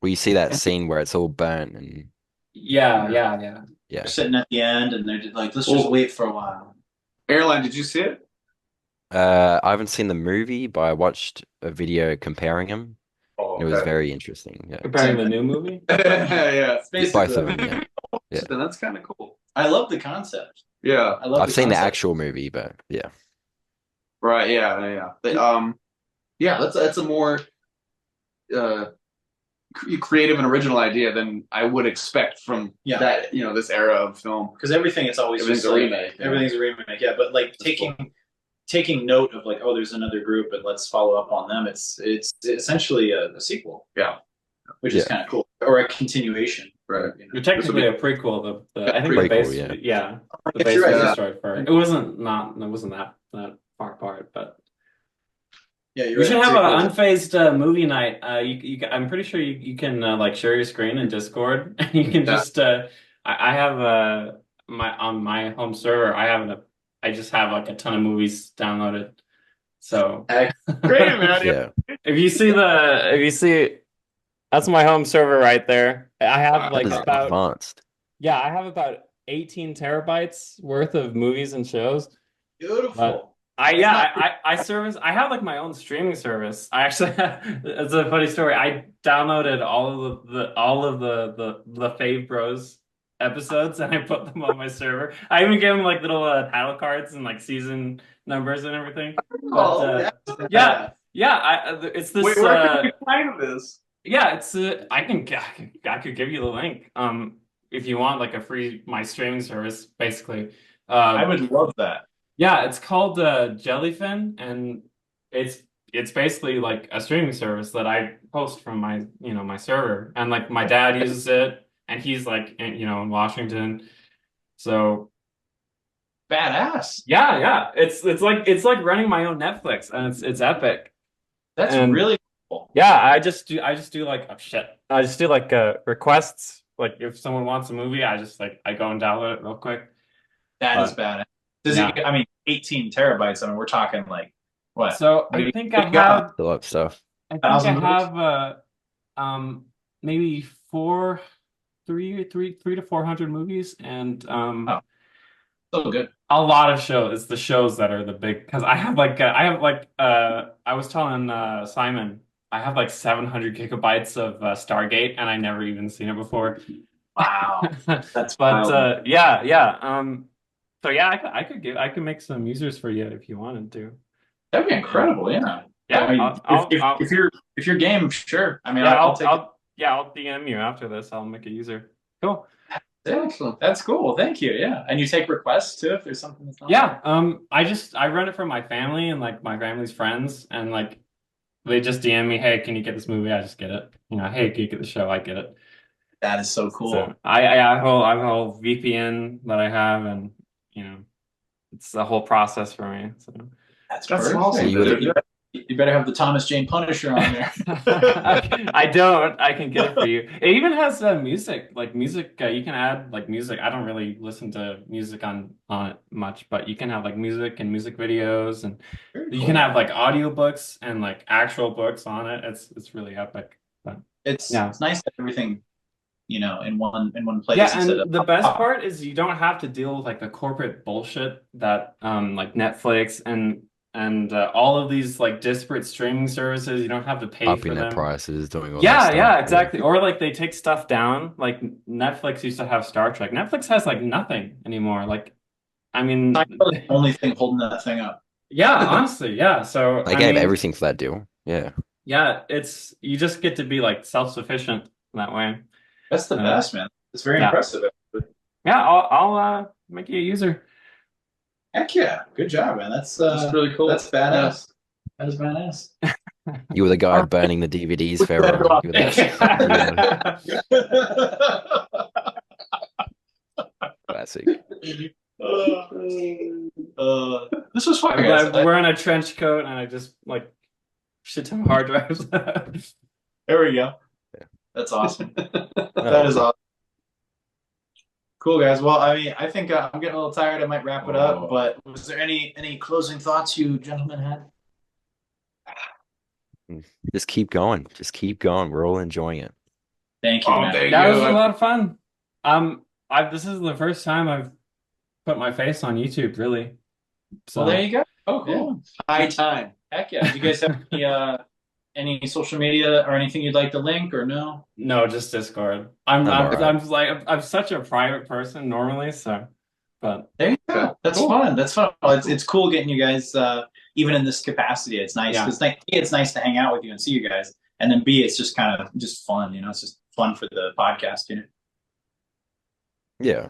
you see that scene where it's all burnt and yeah, Yeah. yeah, yeah. yeah. They're sitting at the end, and they're just like, let's just wait for a while. Airline, did you see it? I haven't seen the movie, but I watched a video comparing them. Oh, It was very interesting. Yeah, Comparing the new movie. yeah. It's basically both of them. Yeah, yeah. Then that's kind of cool. I love the concept. Yeah. I love I've seen the concept. actual movie, but yeah, Right. Yeah. Yeah. Yeah. That's a more creative and original idea than I would expect from Yeah. that, this era of film. Because everything it's always Everything's just a like, remake, yeah. everything's a remake, yeah. But like taking note of like, oh, there's another group, and let's follow up on them. It's essentially a sequel. Yeah. Which is kind of cool, or a continuation. Right. You're technically a prequel. I think the Prequel, base, yeah. the base You're right, was yeah. destroyed first. It wasn't that far apart, but Yeah, you're we should have right. an unfazed movie night. I'm pretty sure you can like share your screen in Discord, and you can just I have on my home server. I just have like a ton of movies downloaded. So Great, man. yeah. if you see that's my home server right there. I have like That is about advanced. yeah, I have about 18 terabytes worth of movies and shows. Beautiful. I have like my own streaming service. I actually it's a funny story. I downloaded all of the Fave Bros episodes and I put them on my server. I even gave them like little title cards and like season numbers and everything. But, it's this. Wait, where can we find this? Yeah, it's I could give you the link. If you want like a free my streaming service, basically. I would love that. Yeah, it's called Jellyfin, and it's basically like a streaming service that I post from my server, and like my dad uses it, and he's like in Washington, so Badass. yeah, it's like running my own Netflix, and it's epic. That's And really cool. yeah, I just do like I just do like requests. Like if someone wants a movie, I go and download it real quick. That is badass. I mean, 18 terabytes. I mean, we're talking like what? So I think I have A lot of stuff. Maybe 300 to 400 movies, and so good. a lot of shows. It's the shows that are the big, because I was telling Simon, I have like 700 gigabytes of Stargate, and I never even seen it before. Wow, that's But wild. yeah. So yeah, I could make some users for you if you wanted to. That'd be incredible. Yeah. Yeah, I mean, if you're game, sure. I mean, yeah, I'll take it. I'll DM you after this. I'll make a user. Cool. Excellent. That's cool. Thank you. Yeah. And you take requests too if there's something that's not. Yeah. I run it for my family and like my family's friends, and like they just DM me, hey, can you get this movie? I just get it. Hey, can you get the show? I get it. That is so cool. So I have a whole VPN that I have, and it's the whole process for me. So That's awesome. You better have the Thomas Jane Punisher on there. I don't. I can get it for you. It even has music. Like music, you can add like music. I don't really listen to music on it much, but you can have like music and music videos, and you can have like audiobooks and like actual books on it. It's really epic. But It's nice to have everything, in one place. yeah, and the best part is you don't have to deal with like the corporate bullshit that like Netflix and all of these like disparate streaming services. You don't have to pay for Upping their them. prices, doing all that stuff. Yeah, exactly. Or like they take stuff down. Like Netflix used to have Star Trek. Netflix has like nothing anymore. Like, I mean, the only thing holding that thing up. yeah, honestly, yeah. So They gave everything for that deal. Yeah. Yeah, you just get to be like self-sufficient that way. That's the best, man. It's very impressive. Yeah, I'll make you a user. Heck yeah. Good job, man. That's really cool. That's badass. That is badass. You were the guy burning the DVDs for everyone. You were classic. This was fun, guys. I'm wearing a trench coat and I just like shit ton of hard drives. There we go. That's awesome. That is awesome. Cool, guys. Well, I mean, I think I'm getting a little tired. I might wrap it up. But was there any closing thoughts you gentlemen had? Just keep going. Just keep going. We're all enjoying it. Thank you, man. thank That you. was a lot of fun. This is the first time I've put my face on YouTube, really. So Well, there you go. Oh, cool. High time. Heck yeah. Do you guys have any social media or anything you'd like to link or no? no, just Discord. I'm alright. I'm such a private person normally, so but There you go. That's Cool. fun. That's fun. Well, it's cool getting you guys even in this capacity. It's nice. Yeah. It's nice to hang out with you and see you guys. And then B, it's just kind of just fun. It's just fun for the podcast. Yeah.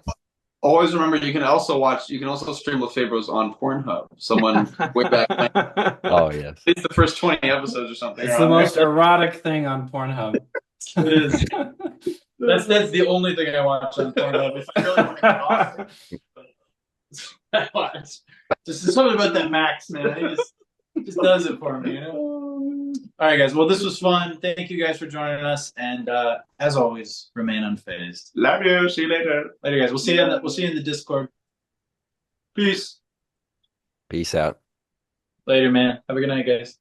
Always remember, you can also stream Lefebvre's on Pornhub. Someone way back when. Oh yes. It's the first 20 episodes or something. It's the most erotic thing on Pornhub. It is. That's the only thing I watch on Pornhub. If I really want to get off, I watch. Just something about that Max, man. It just does it for me, All right, guys. Well, this was fun. Thank you guys for joining us, and as always, remain unfazed. Love you. See you later. Later, guys. We'll see you in the Discord. Peace. Peace out. Later, man. Have a good night, guys.